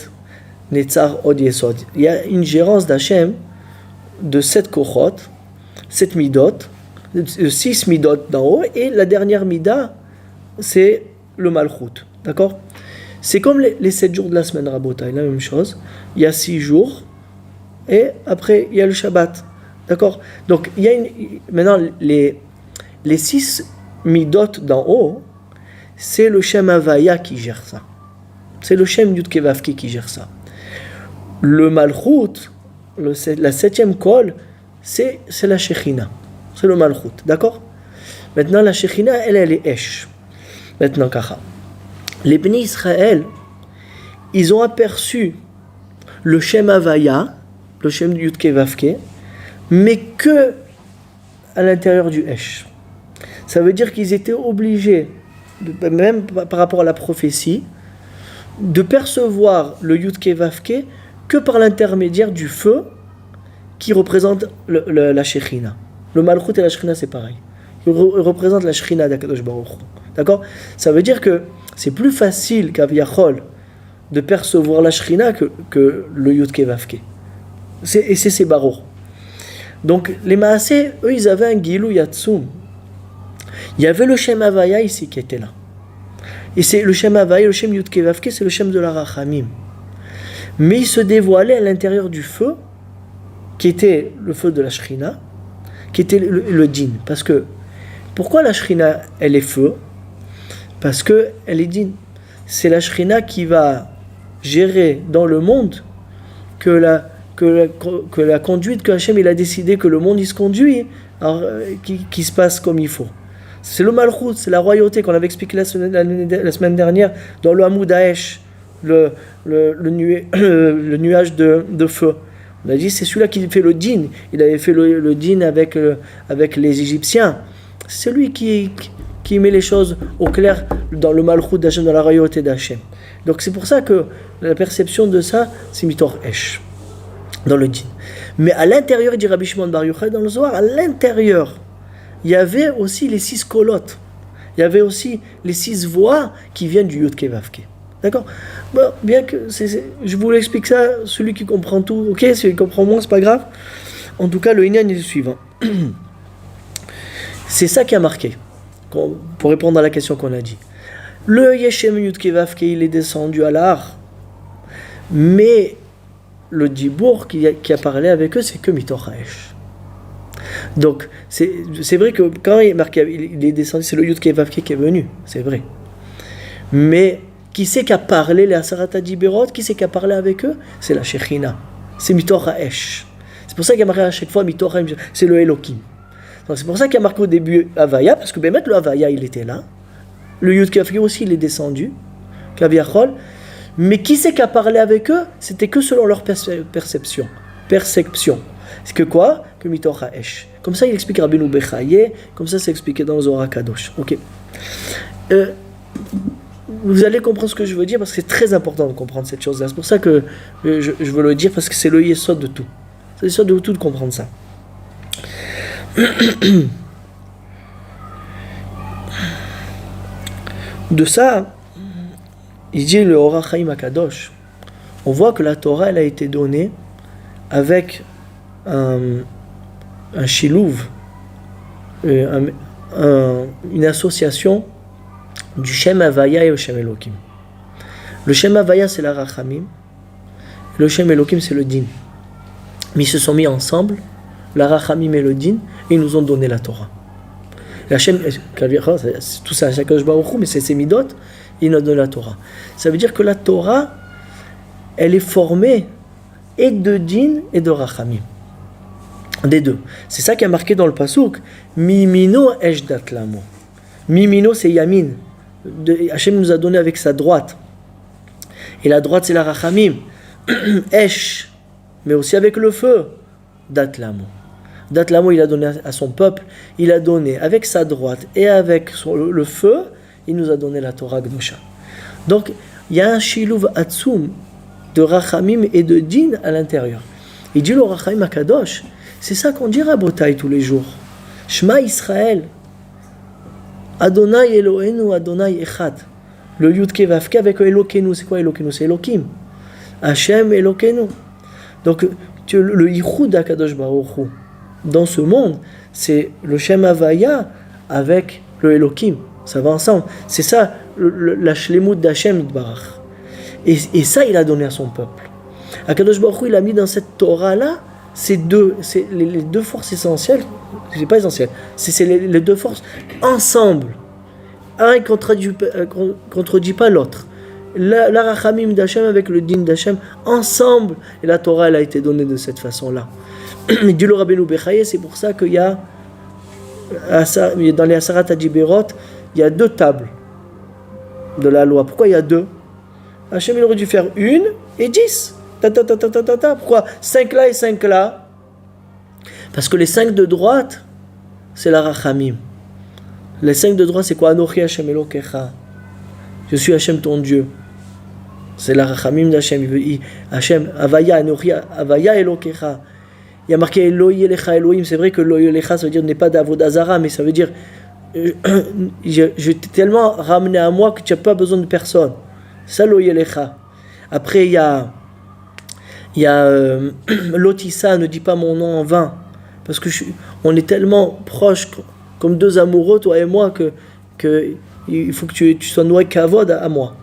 Netzar, Od Yesod. Il y a une gérance d'Hachem de 7 Kochot, 7 Midot, 6 Midot d'en haut, et la dernière Mida, c'est le Malchut. D'accord? C'est comme les 7 jours de la semaine Rabotai, la même chose. Il y a 6 jours, et après, il y a le Shabbat. D'accord? Donc, il y a maintenant, les 6 Midot d'en haut, c'est le Shem Havaya qui gère ça. C'est le Shem Yudke Vavke qui gère ça. Le Malchut, la 7e kol, c'est la Shechina. C'est le Malchut. D'accord? Maintenant, la Shechina, elle est Esh. Maintenant, Kacha. Les Bnei Israël, ils ont aperçu le Shem Havaya, le Shem Yudke Vavke, mais que à l'intérieur du Esh. Ça veut dire qu'ils étaient obligés, même par rapport à la prophétie, de percevoir le Yudke Vavke que par l'intermédiaire du feu qui représente la Shechina. Le Malchut et la Shechina, c'est pareil. Ils représentent la Shechina d'Akadosh Baruch Hu. D'accord? Ça veut dire que c'est plus facile qu'Aviachol de percevoir la Shechina que le Yudke Vavke. Et c'est Baruch. Donc, les Maaseh, eux, ils avaient un Gilou Yatsum. Il y avait le Shem Havaya ici qui était là. Et c'est le Shem Havaya, le Shem Yudke Vavke, c'est le Shem de la Rachamim. Mais il se dévoilait à l'intérieur du feu, qui était le feu de la Shrina, qui était le din. Parce que, pourquoi la Shrina, elle est feu? Parce qu'elle est din. C'est la Shrina qui va gérer dans le monde que la conduite que Hachem il a décidé que le monde il se conduit, alors, qui se passe comme il faut. C'est le Malchut, c'est la royauté qu'on avait expliqué la semaine dernière dans le Hamoud Haesh, le nuage de feu. On a dit c'est celui-là qui fait le din. Il avait fait le din avec les Égyptiens. C'est lui qui met les choses au clair dans le Malchut d'Hachem, dans la royauté d'Hachem. Donc c'est pour ça que la perception de ça, c'est Mitor Esh, dans le din. Mais à l'intérieur, dit Rabbi Shimon Bar Yochai dans le Zohar, à l'intérieur, il y avait aussi les 6 kolotes. Il y avait aussi les 6 voix qui viennent du Yudke Vavke. D'accord? Bon, bien que je vous l'explique ça, celui qui comprend tout, ok, celui qui comprend moins, c'est pas grave. En tout cas, le Inyan est le suivant. C'est ça qui a marqué, pour répondre à la question qu'on a dit. Le Yeshem Yudke Vavke, il est descendu à l'art, mais le Dibour qui a parlé avec eux, c'est que Mitor Haesh. Donc, c'est vrai que quand il est descendu, c'est le Yudke Vavke qui est venu, c'est vrai. Mais qui c'est qui a parlé, les Asarat Adiberot, qui c'est qui a parlé avec eux? C'est la Shechina. C'est Mitor Haesh. C'est pour ça qu'il y a marqué à chaque fois Mitor Haesh, c'est le Elohim. Donc c'est pour ça qu'il y a marqué au début Havaya, parce que le Havaya il était là. Le Yud Kafir aussi il est descendu, Kaviachol. Mais qui c'est qui a parlé avec eux? C'était que selon leur perception. C'est que quoi? Que Mitor Haesh. Comme ça il explique Rabbeinu Bechaye, comme ça c'est expliqué dans le Zohar Kadosh. Ok. Vous allez comprendre ce que je veux dire parce que c'est très important de comprendre cette chose-là. C'est pour ça que je veux le dire parce que c'est le yesod de tout. C'est le yesod de tout de comprendre ça. De ça, il dit le Orach Chaim HaKadosh. On voit que la Torah elle a été donnée avec un shilouv, une association du Shem Havaya et le Shem Elohim. Le Shem Havaya c'est la Rachamim, le Shem Elohim c'est le Din. Mais ils se sont mis ensemble, la Rachamim et le Din, et ils nous ont donné la Torah. La Shem, tout ça, c'est Akadosh Baruch Hu, mais c'est ses midot, ils nous donnent la Torah. Ça veut dire que la Torah, elle est formée et de Din et de Rachamim. Des deux. C'est ça qui a marqué dans le Pasuk. Mimino eshdat lamo. Mimino c'est Yamin. Hachem nous a donné avec sa droite. Et la droite c'est la Rachamim. Esh, mais aussi avec le feu. Dat lamo. Dat lamo il a donné à son peuple. Il a donné avec sa droite et avec le feu. Il nous a donné la Torah Gdosha. Donc il y a un shiluv atzum de Rachamim et de Din à l'intérieur. Il dit le Rachamim HaKadosh. C'est ça qu'on dit Rabotai tous les jours. Shema Israël. Adonai Eloheinu, Adonai Echad. Le Yud Ke Vav Ke avec Elokenu. C'est quoi Elokenu? C'est Elokim. Hashem Elokenu. Donc le Yichud HaKadosh Baruch Hu dans ce monde, c'est le Shem Havaya avec le Elokim. Ça va ensemble. C'est ça la Shlemut d'Hashem Barach. Et ça il a donné à son peuple. HaKadosh Baruch Hu il a mis dans cette Torah-là c'est les deux forces essentielles, c'est pas essentiel, c'est les deux forces ensemble. Un ne contredit pas l'autre. La Rachamim d'Hachem avec le Din d'Hachem ensemble. Et la Torah elle a été donnée de cette façon-là. Du le Rabbeinu Bechaye, c'est pour ça qu'il y a dans les Asarat Adiberot, il y a deux tables de la loi. Pourquoi il y a deux? Hachem il aurait dû faire une et 10. Pourquoi 5 là et 5 là? Parce que les 5 de droite, c'est la Rachamim. Les 5 de droite, c'est quoi? Anochi Hashem Elokecha. Je suis Hashem ton Dieu. C'est la Rachamim d'Hashem. Hashem, Havaya, Anochi, Havaya Elokecha. Il y a marqué Eloi Elecha Elohim. C'est vrai que Eloi Elecha, ça veut dire n'est pas d'Avodazara, mais ça veut dire je t'ai tellement ramené à moi que tu n'as pas besoin de personne. Ça, Eloi Elecha. Après, il y a Lotissa, ne dis pas mon nom en vain, parce que on est tellement proches, comme deux amoureux, toi et moi, que il faut que tu sois noué kavod à moi.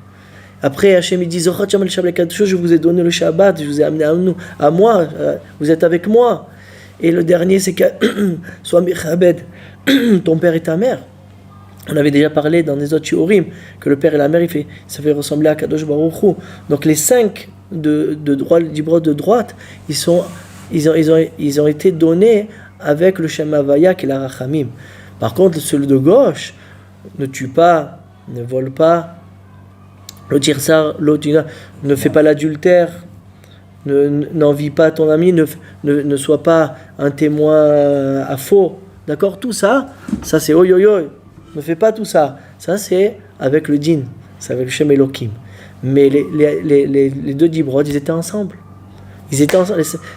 Après, Hachem il dit, je vous ai donné le Shabbat, je vous ai amené à moi, vous êtes avec moi. Et le dernier, c'est que sois michabed, ton père et ta mère. On avait déjà parlé dans des autres shiurim que le père et la mère, ça fait ressembler à Kadosh Baruch Hu. Donc les 5 de droite, d'Ibrod de droite, ils ont été donnés avec le Shem Havaya qui est la Rachamim. Par contre, celui de gauche ne tue pas, ne vole pas, ne fait pas l'adultère, n'envie pas ton ami, ne soit pas un témoin à faux. D'accord? Tout ça c'est oi oi oi. Ne fais pas tout ça. Ça c'est avec le Din, c'est avec le Shem Elokim. Mais les deux Dibrod, ils étaient ensemble.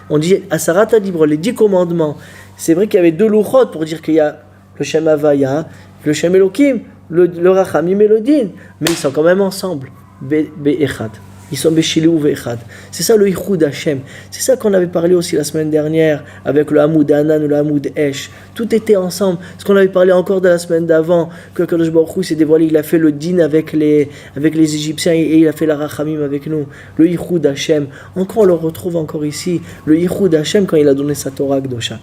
On dit Asarat Dibrod, les 10 commandements. C'est vrai qu'il y avait 2 louchot pour dire qu'il y a le Shem Havaya, le Shem Elokim, le Rachamim et le Din. Mais ils sont quand même ensemble. Be'echad. Ils sont Beshilou Ve'echad. C'est ça le Yichud Hashem. C'est ça qu'on avait parlé aussi la semaine dernière avec le Hamoud Anan ou le Hamoud Esh. Tout était ensemble. Ce qu'on avait parlé encore de la semaine d'avant, que Kadosh Baruch Hu s'est dévoilé, il a fait le Din avec les Égyptiens et il a fait la Rachamim avec nous. Le Yichud Hashem. Encore on le retrouve encore ici. Le Yichud Hashem quand il a donné sa Torah Gdosha.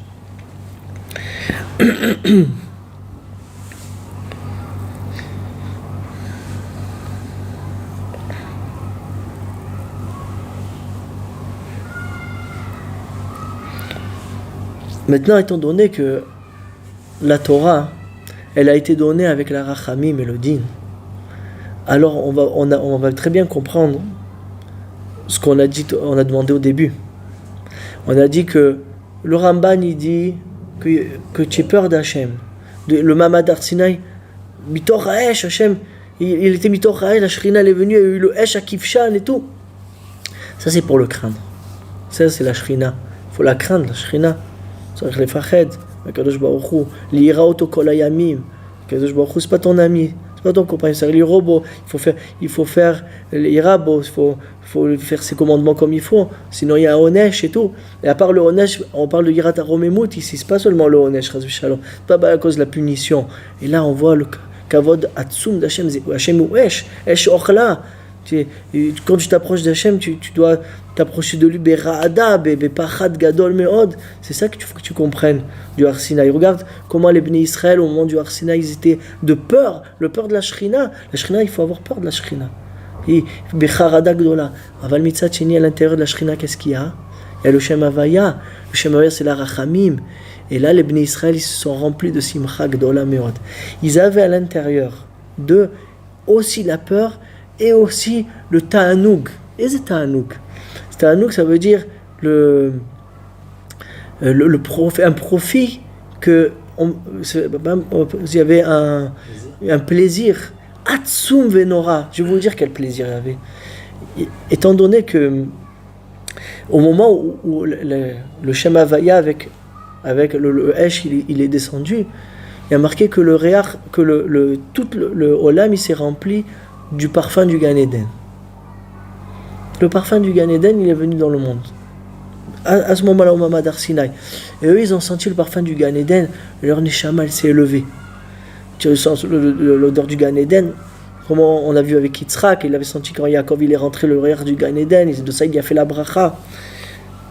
Maintenant, étant donné que la Torah, elle a été donnée avec la Rachamim et le Din, alors on va très bien comprendre ce qu'on a dit, on a demandé au début. On a dit que le Ramban, il dit que tu aies peur d'Hachem. Le Mamad Har Sinaï, Mitor Haesh, Hachem, il était Mitor Haesh, la Shrina elle est venue, il y a eu le Hesh à Kifshan et tout. Ça, c'est pour le craindre. Ça, c'est la Shrina. Il faut la craindre, la Shrina. C'est les Fached, Kadosh Baruch Hu, l'Ira Oto Kol Hayamim. Kadosh Baruch Hu, c'est pas ton ami, c'est pas ton copain, c'est l'Irobo. Il faut faire l'Irabo, il faut faire ses commandements comme il faut. Sinon, il y a un Onesh et tout. Et à part le Onesh, on parle de Yirat HaRomemut ici, c'est pas seulement le Onesh, Shalom. C'est pas à cause de la punition. Et là, on voit le Kavod Atsum d'Hachem, Hachem ou Esh Ochla. Quand tu t'approches d'Hachem, tu dois t'approcher de lui, Bera'ada, Bepachad Gadol Meod. C'est ça qu'il faut que tu comprennes du Har Sinaï. Regarde comment les Bnei Israël, au moment du Har Sinaï, ils étaient de peur, le peur de la Shrina. La Shrina, il faut avoir peur de la Shrina. Et Becharada Gdola. Aval Mitzat Sheni, à l'intérieur de la Shrina, qu'est-ce qu'il y a? Il y a le Shem Havaya. Le Shem Havaya, c'est la Rachamim. Et là, les Bnei Israël, ils se sont remplis de Simcha Gdola Meod. Ils avaient à l'intérieur d'eux aussi la peur et aussi le ta'anoug. Et c'est ta'anoug. Ta'anoug, ça veut dire un profit que il y avait un plaisir. Atsum venora. Je vais vous dire quel plaisir il y avait. Étant donné que au moment où le Shem Havaya avec le Hesh il est descendu, il y a marqué que le Réach, que tout le Olam il s'est rempli du parfum du Gan Eden. Le parfum du Gan Eden, il est venu dans le monde. À ce moment-là, au Mamad Har Sinaï. Et eux, ils ont senti le parfum du Gan Eden, leur Neshama, elle s'est élevée. Tu sens l'odeur du Gan Eden, comment on a vu avec Yitzhak, il avait senti quand Yaakov il est rentré le rire du Gan Eden, et de ça il a fait la bracha.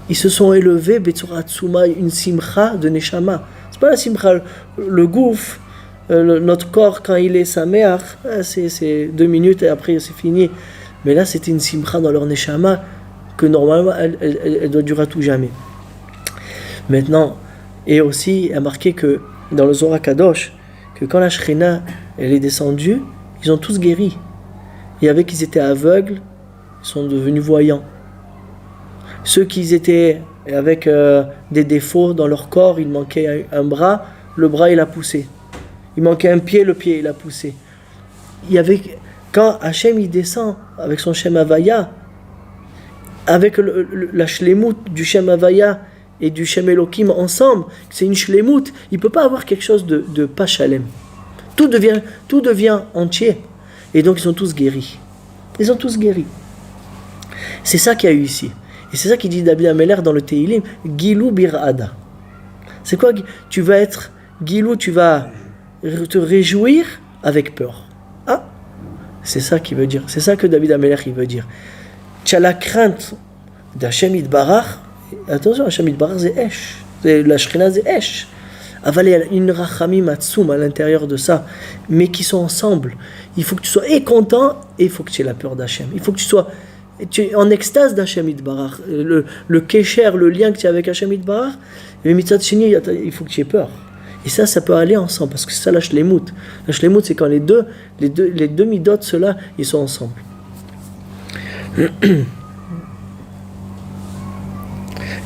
Ils se sont élevés, Betsura Tsuma, une simcha de Neshama. C'est pas la simcha, le gouffre. Notre corps, quand il est sa mère, c'est 2 minutes et après c'est fini. Mais là, c'était une simcha dans leur neshama que normalement, elle doit durer à tout jamais. Maintenant, et aussi, il y a marqué que dans le Zohar Kadosh, que quand la Shrina, elle est descendue, ils ont tous guéri. Il y avait qui étaient aveugles, ils sont devenus voyants. Ceux qui étaient avec des défauts dans leur corps, il manquait un bras, le bras il a poussé. Il manquait un pied, le pied il a poussé. Il y avait, quand Hachem il descend avec son Shem Havaya, avec la shlemut du Shem Havaya et du Shem Elohim ensemble, c'est une shlemut, il ne peut pas avoir quelque chose de pas shalem. Tout devient entier. Et donc ils sont tous guéris. Ils sont tous guéris. C'est ça qu'il y a eu ici. Et c'est ça qu'il dit David Ameller dans le Teilim, Gilou Bir'ada. C'est quoi? Tu vas être Gilou, tu vas te réjouir avec peur. Ah, c'est ça qu'il veut dire. C'est ça que David Ameller il veut dire. Tu as la crainte d'Hachem Yitbarach. Attention, Hachem Yitbarach c'est Esh. La Shrina c'est Esh. Avalé il y a une rachamim atsum à l'intérieur de ça, mais qui sont ensemble. Il faut que tu sois content et il faut que tu aies la peur d'Hachem. Il faut que tu sois en extase d'Hachem Yitbarach. Le kesher, le lien que tu as avec Hachem Yitbarach, mais mitzat sheni, il faut que tu aies peur. Et ça peut aller ensemble, parce que c'est ça la shlemut. La shlemut, c'est quand les deux midot, ceux-là, ils sont ensemble.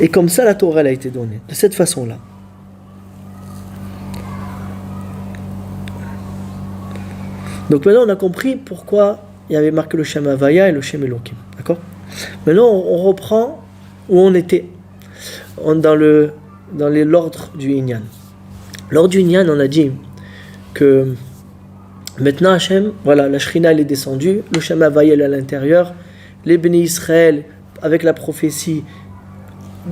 Et comme ça, la Torah elle a été donnée, de cette façon-là. Donc maintenant, on a compris pourquoi il y avait marqué le Shem Havaya et le Shem Elohim. D'accord? Maintenant, on reprend où on était, dans l'ordre du Inyan. Lors du Inyan, on a dit que maintenant Hachem, voilà, la Shrina elle est descendue, le Shem Havaya est à l'intérieur, les Bnei Israël, avec la prophétie,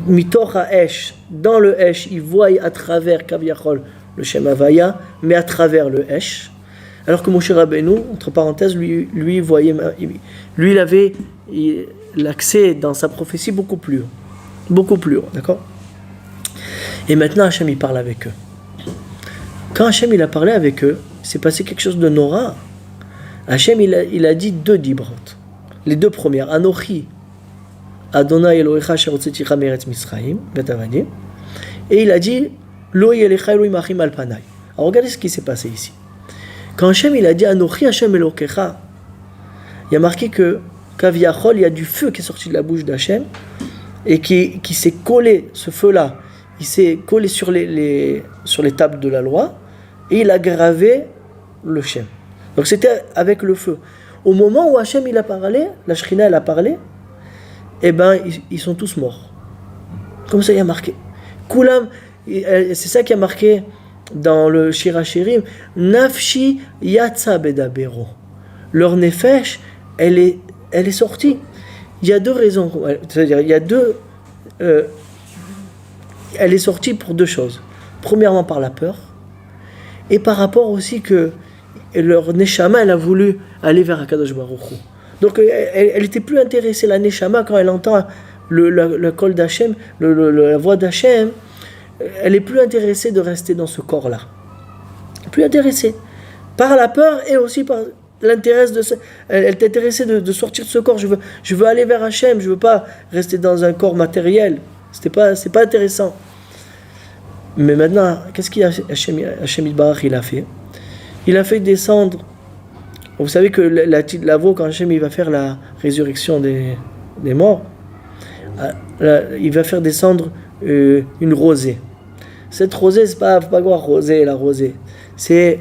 Mitor HaEsh, dans le Esh, ils voient à travers Kavyachol le Shem Havaya, mais à travers le Esh. Alors que Moshe Rabbeinu, entre parenthèses, lui il avait l'accès dans sa prophétie beaucoup plus haut, d'accord? Et maintenant Hachem il parle avec eux. Quand Hachem il a parlé avec eux, c'est passé quelque chose de Nora. Hachem il a dit 2 dibrot. Les 2 premières, Anochi, Adonai Elohecha Asher Hotzeticha Meretz Misraim, Bet Avadim. Et il a dit Lo yelecha Elohim achim al panai. Alors regardez ce qui s'est passé ici. Quand Hachem il a dit Anochi Hachem Elokecha, il y a marqué que Kaviachol, il y a du feu qui est sorti de la bouche d'Hachem et qui s'est collé, ce feu-là, il s'est collé sur les tables de la loi et il a gravé le Shem. Donc c'était avec le feu. Au moment où Hachem il a parlé, la Shrina elle a parlé, eh ben ils sont tous morts. Comme ça il y a marqué. Kulam, c'est ça qui a marqué dans le Shir HaShirim, Nafshi Yatsa Bedabero. Leur nefesh, elle est sortie. Il y a deux raisons. C'est-à-dire, il y a deux. Elle est sortie pour deux choses. Premièrement, par la peur. Et par rapport aussi que leur neshama, elle a voulu aller vers Akadosh Baruch Hu. Donc, elle était plus intéressée, la neshama, quand elle entend le col d'Hachem, la voix d'Hachem, elle est plus intéressée de rester dans ce corps-là. Plus intéressée. Par la peur et aussi par l'intérêt elle est intéressée de sortir de ce corps. Je veux aller vers Hachem, je veux pas rester dans un corps matériel. C'est pas intéressant. Mais maintenant, qu'est-ce qu'il a Hachem Yitbarach il a fait? Il a fait descendre. Vous savez que la veau, quand Hachem il va faire la résurrection des morts, il va faire descendre une rosée. Cette rosée, c'est pas quoi rosée, la rosée. C'est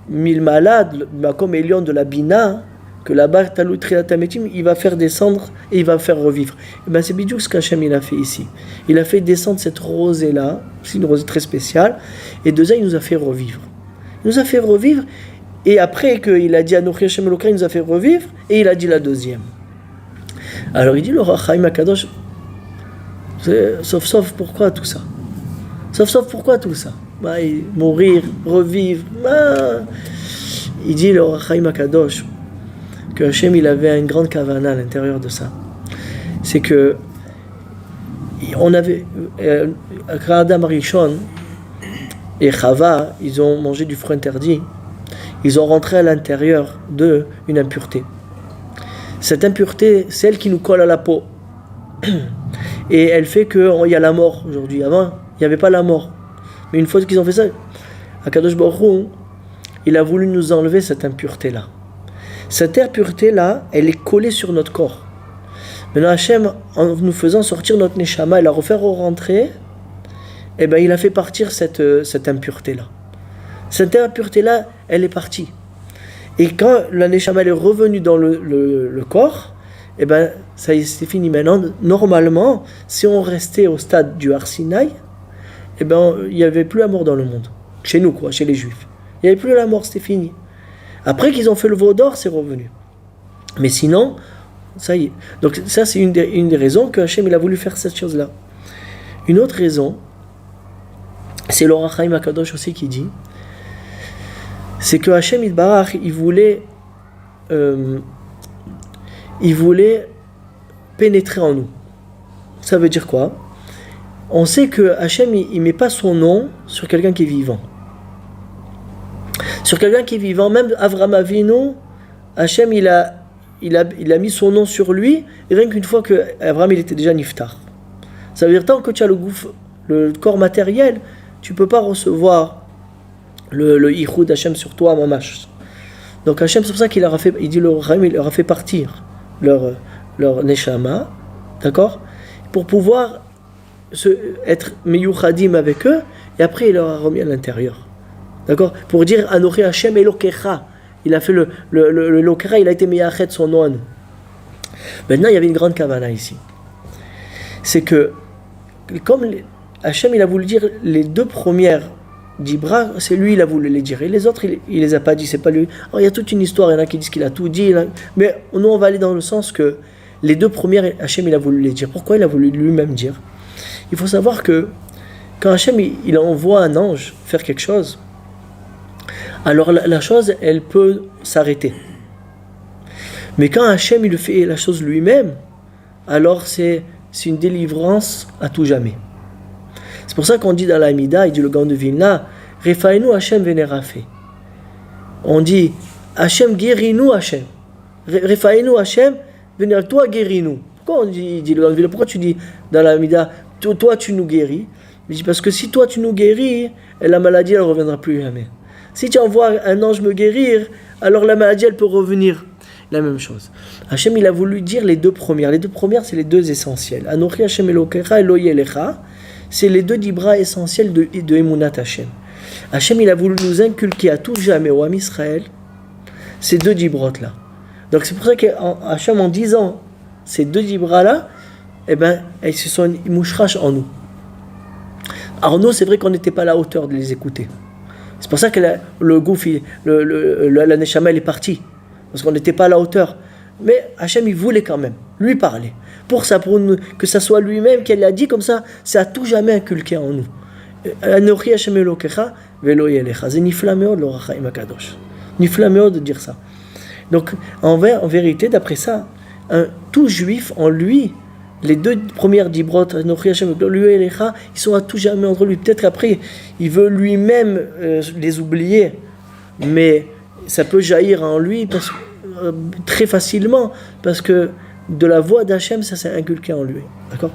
mille malades, comme Elion de la Bina, que là-bas, il va faire descendre et il va faire revivre. Et ben c'est bidou ce qu'Hachem il a fait ici. Il a fait descendre cette rosée-là, c'est une rosée très spéciale, et deuxièmement, il nous a fait revivre. Il nous a fait revivre, et après qu'il a dit Anochi Hachem Elokai, il nous a fait revivre, et il a dit la deuxième. Alors il dit le Chaim Akadosh, sauf pourquoi tout ça? Sauf pourquoi tout ça? Mourir, revivre. Il dit le Chaim Akadosh que Hachem il avait une grande kavana à l'intérieur de ça. C'est que on avait Adam Rishon et Chava, ils ont mangé du fruit interdit. Ils ont rentré à l'intérieur d'eux une impureté. Cette impureté, c'est elle qui nous colle à la peau. Et elle fait qu'il y a la mort aujourd'hui. Avant, il n'y avait pas la mort. Mais une fois qu'ils ont fait ça, Akadosh Baruch Hu, il a voulu nous enlever cette impureté-là. Cette impureté-là, elle est collée sur notre corps. Maintenant, Hachem, en nous faisant sortir notre neshama et la refaire rentrer, eh ben, il a fait partir cette impureté-là. Cette impureté-là, elle est partie. Et quand la neshama elle est revenue dans le corps, eh ben, ça y est, c'est fini. Maintenant, normalement, si on restait au stade du Har Sinaï, eh ben, il n'y avait plus la mort dans le monde. Chez nous, chez les Juifs. Il n'y avait plus la mort, c'était fini. Après qu'ils ont fait le veau d'or, c'est revenu. Mais sinon, ça y est. Donc ça, c'est une des raisons que Hachem il a voulu faire cette chose-là. Une autre raison, c'est l'Or HaChaim HaKadosh aussi qui dit, c'est que Hachem Yitbarach, il voulait pénétrer en nous. Ça veut dire quoi? On sait que Hachem, il ne met pas son nom sur quelqu'un qui est vivant. Sur quelqu'un qui est vivant, même Avraham Avinu, Hachem, il a mis son nom sur lui, et rien qu'une fois que Avraham, il était déjà niftar. Ça veut dire, tant que tu as le corps matériel, tu ne peux pas recevoir le Yichud Hachem sur toi, mamash. Donc Hachem, c'est pour ça qu'il leur a fait, il dit, il leur a fait partir leur neshama, d'accord, pour pouvoir être meyuchadim avec eux, et après il leur a remis à l'intérieur. D'accord? Pour dire Anochi Hachem Elokecha. Il a fait le Elokecha, il a été meyachet son nom à nous. Maintenant, il y avait une grande kavana ici. C'est que, comme Hachem, il a voulu dire les deux premières d'Ibra, c'est lui, il a voulu les dire. Et les autres, il les a pas dit, c'est pas lui. Alors, il y a toute une histoire, il y en a qui disent qu'il a tout dit. Mais nous, on va aller dans le sens que les deux premières, Hachem, il a voulu les dire. Pourquoi il a voulu lui-même dire? Il faut savoir que quand Hachem, il envoie un ange faire quelque chose, alors la chose, elle peut s'arrêter. Mais quand Hachem, il fait la chose lui-même, alors c'est une délivrance à tout jamais. C'est pour ça qu'on dit dans l'Amida, il dit le Gaon de Vilna, Refainu Hachem Venerafé. On dit, Hachem guéris-nous Hachem. Refainu Hachem, toi guéris-nous. Pourquoi on dit le Gaon de Vilna? Pourquoi tu dis dans l'Amida, toi tu nous guéris? Il dit parce que si toi tu nous guéris, la maladie elle ne reviendra plus jamais. Si tu envoies un ange me guérir, alors la maladie elle peut revenir. La même chose. Hachem il a voulu dire les deux premières. Les deux premières c'est les deux essentiels. Anochi Hachem Elokecha Eloi Elecha, c'est les deux dibra essentiels de Emunat Hachem. Hachem il a voulu nous inculquer à tout jamais au Ham Israël ces deux dibrotes là. Donc c'est pour ça qu'Hachem en disant ces deux dibra là, elles se sont mouchraches en nous. Alors nous c'est vrai qu'on n'était pas à la hauteur de les écouter. C'est pour ça que le gouffre, la neshama elle est partie. Parce qu'on n'était pas à la hauteur. Mais Hachem, il voulait quand même lui parler. Pour nous, que ça soit lui-même qu'elle l'a dit comme ça, c'est à tout jamais inculqué en nous. Anochi Hachem Elokecha velo yelecha. C'est nifla meod l'oracha im hakadosh. Nifla meod de dire ça. Donc, en vérité, d'après ça, tout juif en lui, les deux premières dibrot, Anochi Hachem velo yelecha, ils sont à tout jamais entre lui. Peut-être qu'après, il veut lui-même les oublier. Mais ça peut jaillir en lui très facilement parce que de la voix d'Hachem ça s'est inculqué en lui, d'accord.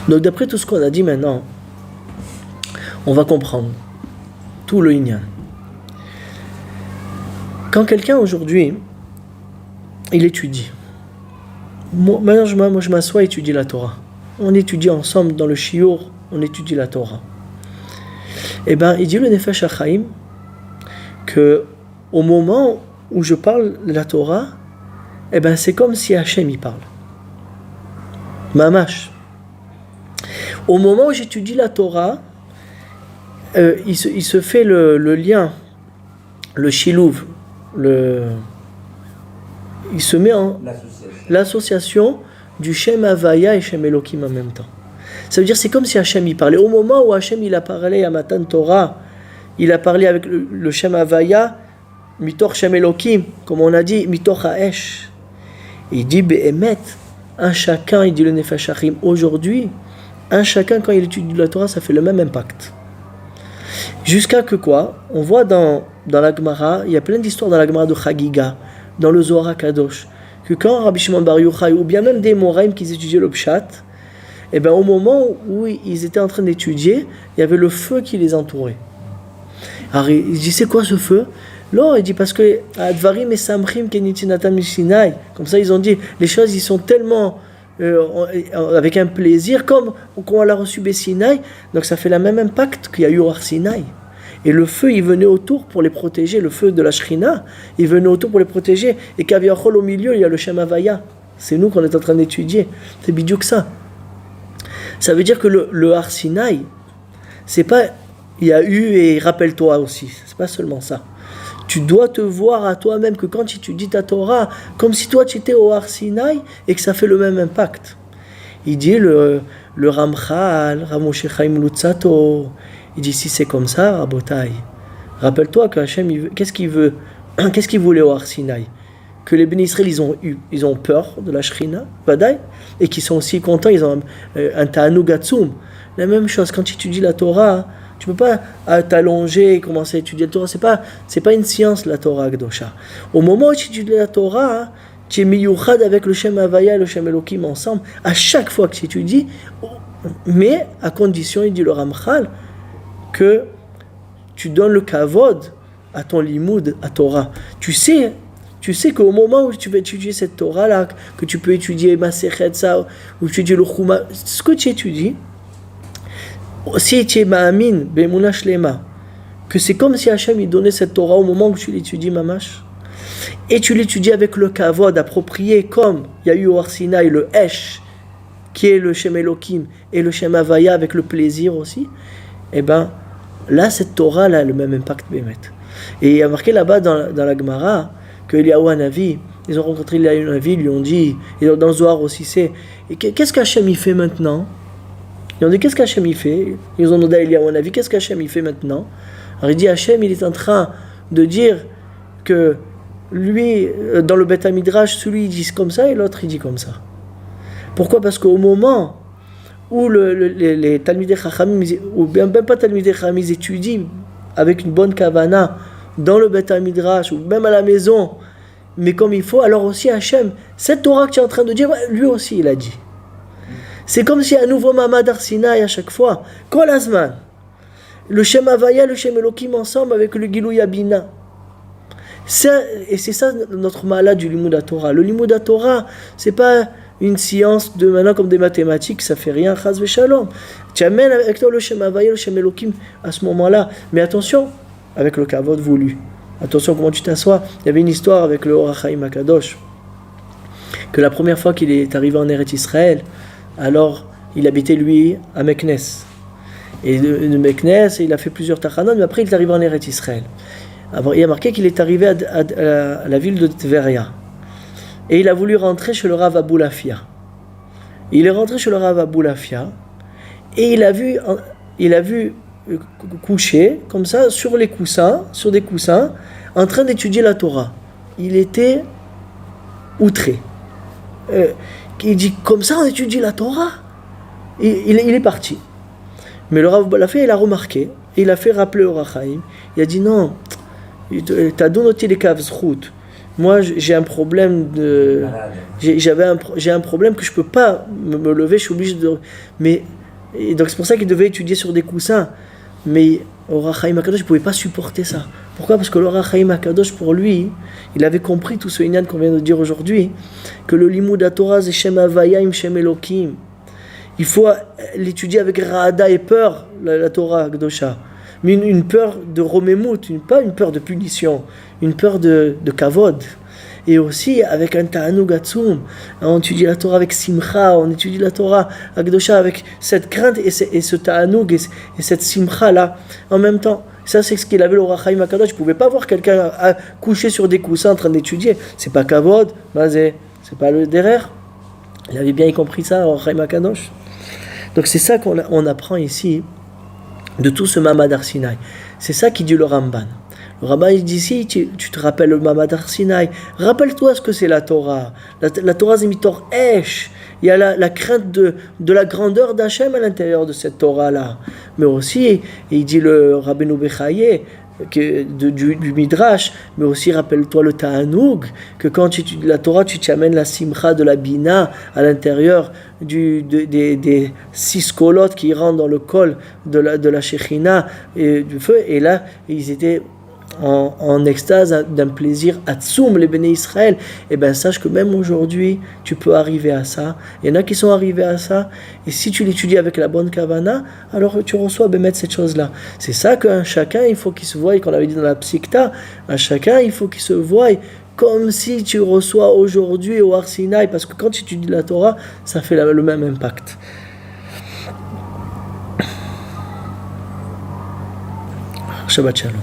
Donc d'après tout ce qu'on a dit maintenant, on va comprendre tout le inyan. Quand quelqu'un aujourd'hui il étudie, maintenant je m'assois et étudie la Torah. On étudie ensemble dans le shiur, on étudie la Torah. Il dit le Nefesh HaChaim que au moment où je parle de la Torah, c'est comme si Hachem y parle. Mamash. Au moment où j'étudie la Torah, il se fait le lien, le shilouv, il se met en l'association du Shem Havaya et Shem Elokim en même temps. Ça veut dire c'est comme si Hachem y parlait. Au moment où Hachem il a parlé à Matan Torah, il a parlé avec le Shem Havaya, Mitor Shem Elokim, comme on a dit, Mitor Haesh. Il dit Be'emet, un chacun, il dit le Nefesh HaChaim, aujourd'hui, un chacun quand il étudie la Torah, ça fait le même impact. Jusqu'à que quoi? On voit dans la Gemara, il y a plein d'histoires dans la Gemara de Chagiga, dans le Zohar HaKadosh, que quand Rabbi Shimon Bar Yochai, ou bien même des Moraïm qui étudiaient le Pshat, au moment où ils étaient en train d'étudier, il y avait le feu qui les entourait. Alors il dit, c'est quoi ce feu? Non, il dit parce que Advarim et Samchim Kenitinatam Mishinai, comme ça ils ont dit, les choses ils sont tellement avec un plaisir, comme quand on l'a reçu Bessinai, donc ça fait le même impact qu'il y a eu au Sinai. Et le feu, il venait autour pour les protéger, le feu de la Shrina, il venait autour pour les protéger. Et Kaviachol au milieu, il y a le Shem Havaya. C'est nous qu'on est en train d'étudier. C'est bidou que ça. Ça veut dire que le Har Sinai, c'est pas il y a eu et rappelle-toi aussi. C'est pas seulement ça. Tu dois te voir à toi-même que quand tu étudies ta Torah, comme si toi tu étais au Har Sinai et que ça fait le même impact. Il dit le Ramchal, Ramoshe Chaim Lutzato. Il dit si c'est comme ça, Rabotai, rappelle-toi que Hachem, qu'est-ce qu'il veut, qu'est-ce qu'il voulait au Har Sinai? Que les Béni Israël, ils ont peur de la Shrina, Vadaï, et qu'ils sont aussi contents, ils ont un Ta'anug Atzum. La même chose, quand tu étudies la Torah, tu ne peux pas t'allonger et commencer à étudier la Torah, c'est pas une science la Torah Akdosha. Au moment où tu étudies la Torah, tu es miyuchad avec le Shem Havaya et le Shem Elokim ensemble, à chaque fois que tu étudies, mais à condition, il dit le Ramchal, que tu donnes le kavod à ton limoud, à Torah. Tu sais qu'au moment où tu vas étudier cette Torah-là, que tu peux étudier Masechet ça, ou tu étudies le Chuma, ce que tu étudies, si tu es ma'amin, be'emuna shlema, que c'est comme si Hachem il donnait cette Torah au moment où tu l'étudies, mamash, et tu l'étudies avec le kavod approprié, comme il y a eu au Har Sinai le Esh, qui est le Shem Elokim, et le Shem Havaya avec le plaisir aussi, là, cette Torah-là a le même impact, Bémet. Et il y a marqué là-bas dans la Gemara que Eliyahu Hanavi, ils ont rencontré Eliyahu Hanavi, ils lui ont dit, et dans le Zohar aussi, qu'est-ce qu'Hachem y fait maintenant? Ils ont dit, qu'est-ce qu'Hachem y fait? Ils ont demandé à Eliyahu Hanavi, qu'est-ce qu'Hachem y fait maintenant? Alors il dit, Hachem, il est en train de dire que lui, dans le Beth Midrash, celui il dit comme ça et l'autre il dit comme ça. Pourquoi? Parce qu'au moment où les Talmidei Chachamim, ou bien même pas Talmidei Chachamim, ils étudient avec une bonne kavana dans le Beth Midrash ou même à la maison, mais comme il faut, alors aussi Hachem, cette Torah que tu es en train de dire, lui aussi il a dit. C'est comme si un nouveau Mamad Arsinaï à chaque fois. Kol Azman. Le Shem Havaya, le Shem Elohim ensemble avec le Gilou Yabina. Et c'est ça notre malade du Limud Torah. Le Limud Torah, c'est pas une science de maintenant comme des mathématiques, ça fait rien, Chaz Veshalom. Tu amènes avec toi le Shem Havaya, le Shem Elohim à ce moment-là. Mais attention, avec le Kavod voulu. Attention comment tu t'assois. Il y avait une histoire avec le Or HaChaim HaKadosh, que la première fois qu'il est arrivé en Eretz Israël, alors il habitait lui à Meknes. Et de Meknes, il a fait plusieurs tachanot, mais après il est arrivé en Eretz Israël. Alors, il a marqué qu'il est arrivé à la ville de Tveria. Et il a voulu rentrer chez le Rav Aboulafia. Il est rentré chez le Rav Aboulafia et il a vu coucher comme ça sur des coussins, en train d'étudier la Torah. Il était outré. Il dit, comme ça on étudie la Torah. Il est parti. Mais le Rav Aboulafia, il a remarqué, et il a fait rappeler au Rachaim. Il a dit, non, t'as donné les caves routes. Moi, j'ai un problème de... J'ai un problème que je ne peux pas me lever, je suis obligé de... Et donc c'est pour ça qu'il devait étudier sur des coussins. Mais Or HaChaim HaKadosh ne pouvait pas supporter ça. Pourquoi ? Parce que l'Or HaChaim HaKadosh, pour lui, il avait compris tout ce inyan qu'on vient de dire aujourd'hui, que le Limud HaTorah, c'est Shem Havaya im Shem Elohim. Il faut l'étudier avec Raada et peur, la Torah Gdosha. Mais une peur de Romemut, pas une peur de punition, une peur de Kavod. Et aussi avec un Ta'anug Atzum. On étudie la Torah avec Simcha, on étudie la Torah Gdosha avec cette crainte et ce Ta'anug et cette Simcha là en même temps. Ça, c'est ce qu'il avait le Or HaChaim HaKadosh. Je ne pouvais pas voir quelqu'un coucher sur des coussins en train d'étudier. C'est pas Kavod, c'est pas le derrière. Il avait bien compris ça, Or HaChaim HaKadosh. Donc c'est ça qu'on apprend ici de tout ce Mamad Arsinaï. C'est ça qui dit le Ramban. Le Ramban il dit ici, tu te rappelles le Mamad Arsinaï, rappelle-toi ce que c'est la Torah. La Torah c'est mitor Esh. Il y a la crainte de la grandeur d'Hachem à l'intérieur de cette Torah-là. Mais aussi, il dit le Rabbeinu Bechaye, du Midrash, mais aussi rappelle-toi le Ta'anug, que quand tu étudies la Torah, tu t'amènes la Simcha de la Bina à l'intérieur des 6 kolotes qui rentrent dans le col de la Shechina et du feu, et là ils étaient en extase d'un plaisir atsoum, les béné Israël. Et bien sache que même aujourd'hui tu peux arriver à ça. Il y en a qui sont arrivés à ça, et si tu l'étudies avec la bonne kavana, alors tu reçois cette chose là. C'est ça qu'un chacun il faut qu'il se voie, qu'on avait dit dans la Psikta, un chacun il faut qu'il se voie comme si tu reçois aujourd'hui au Har Sinaï, parce que quand tu étudies la Torah ça fait le même impact. Shabbat Shalom.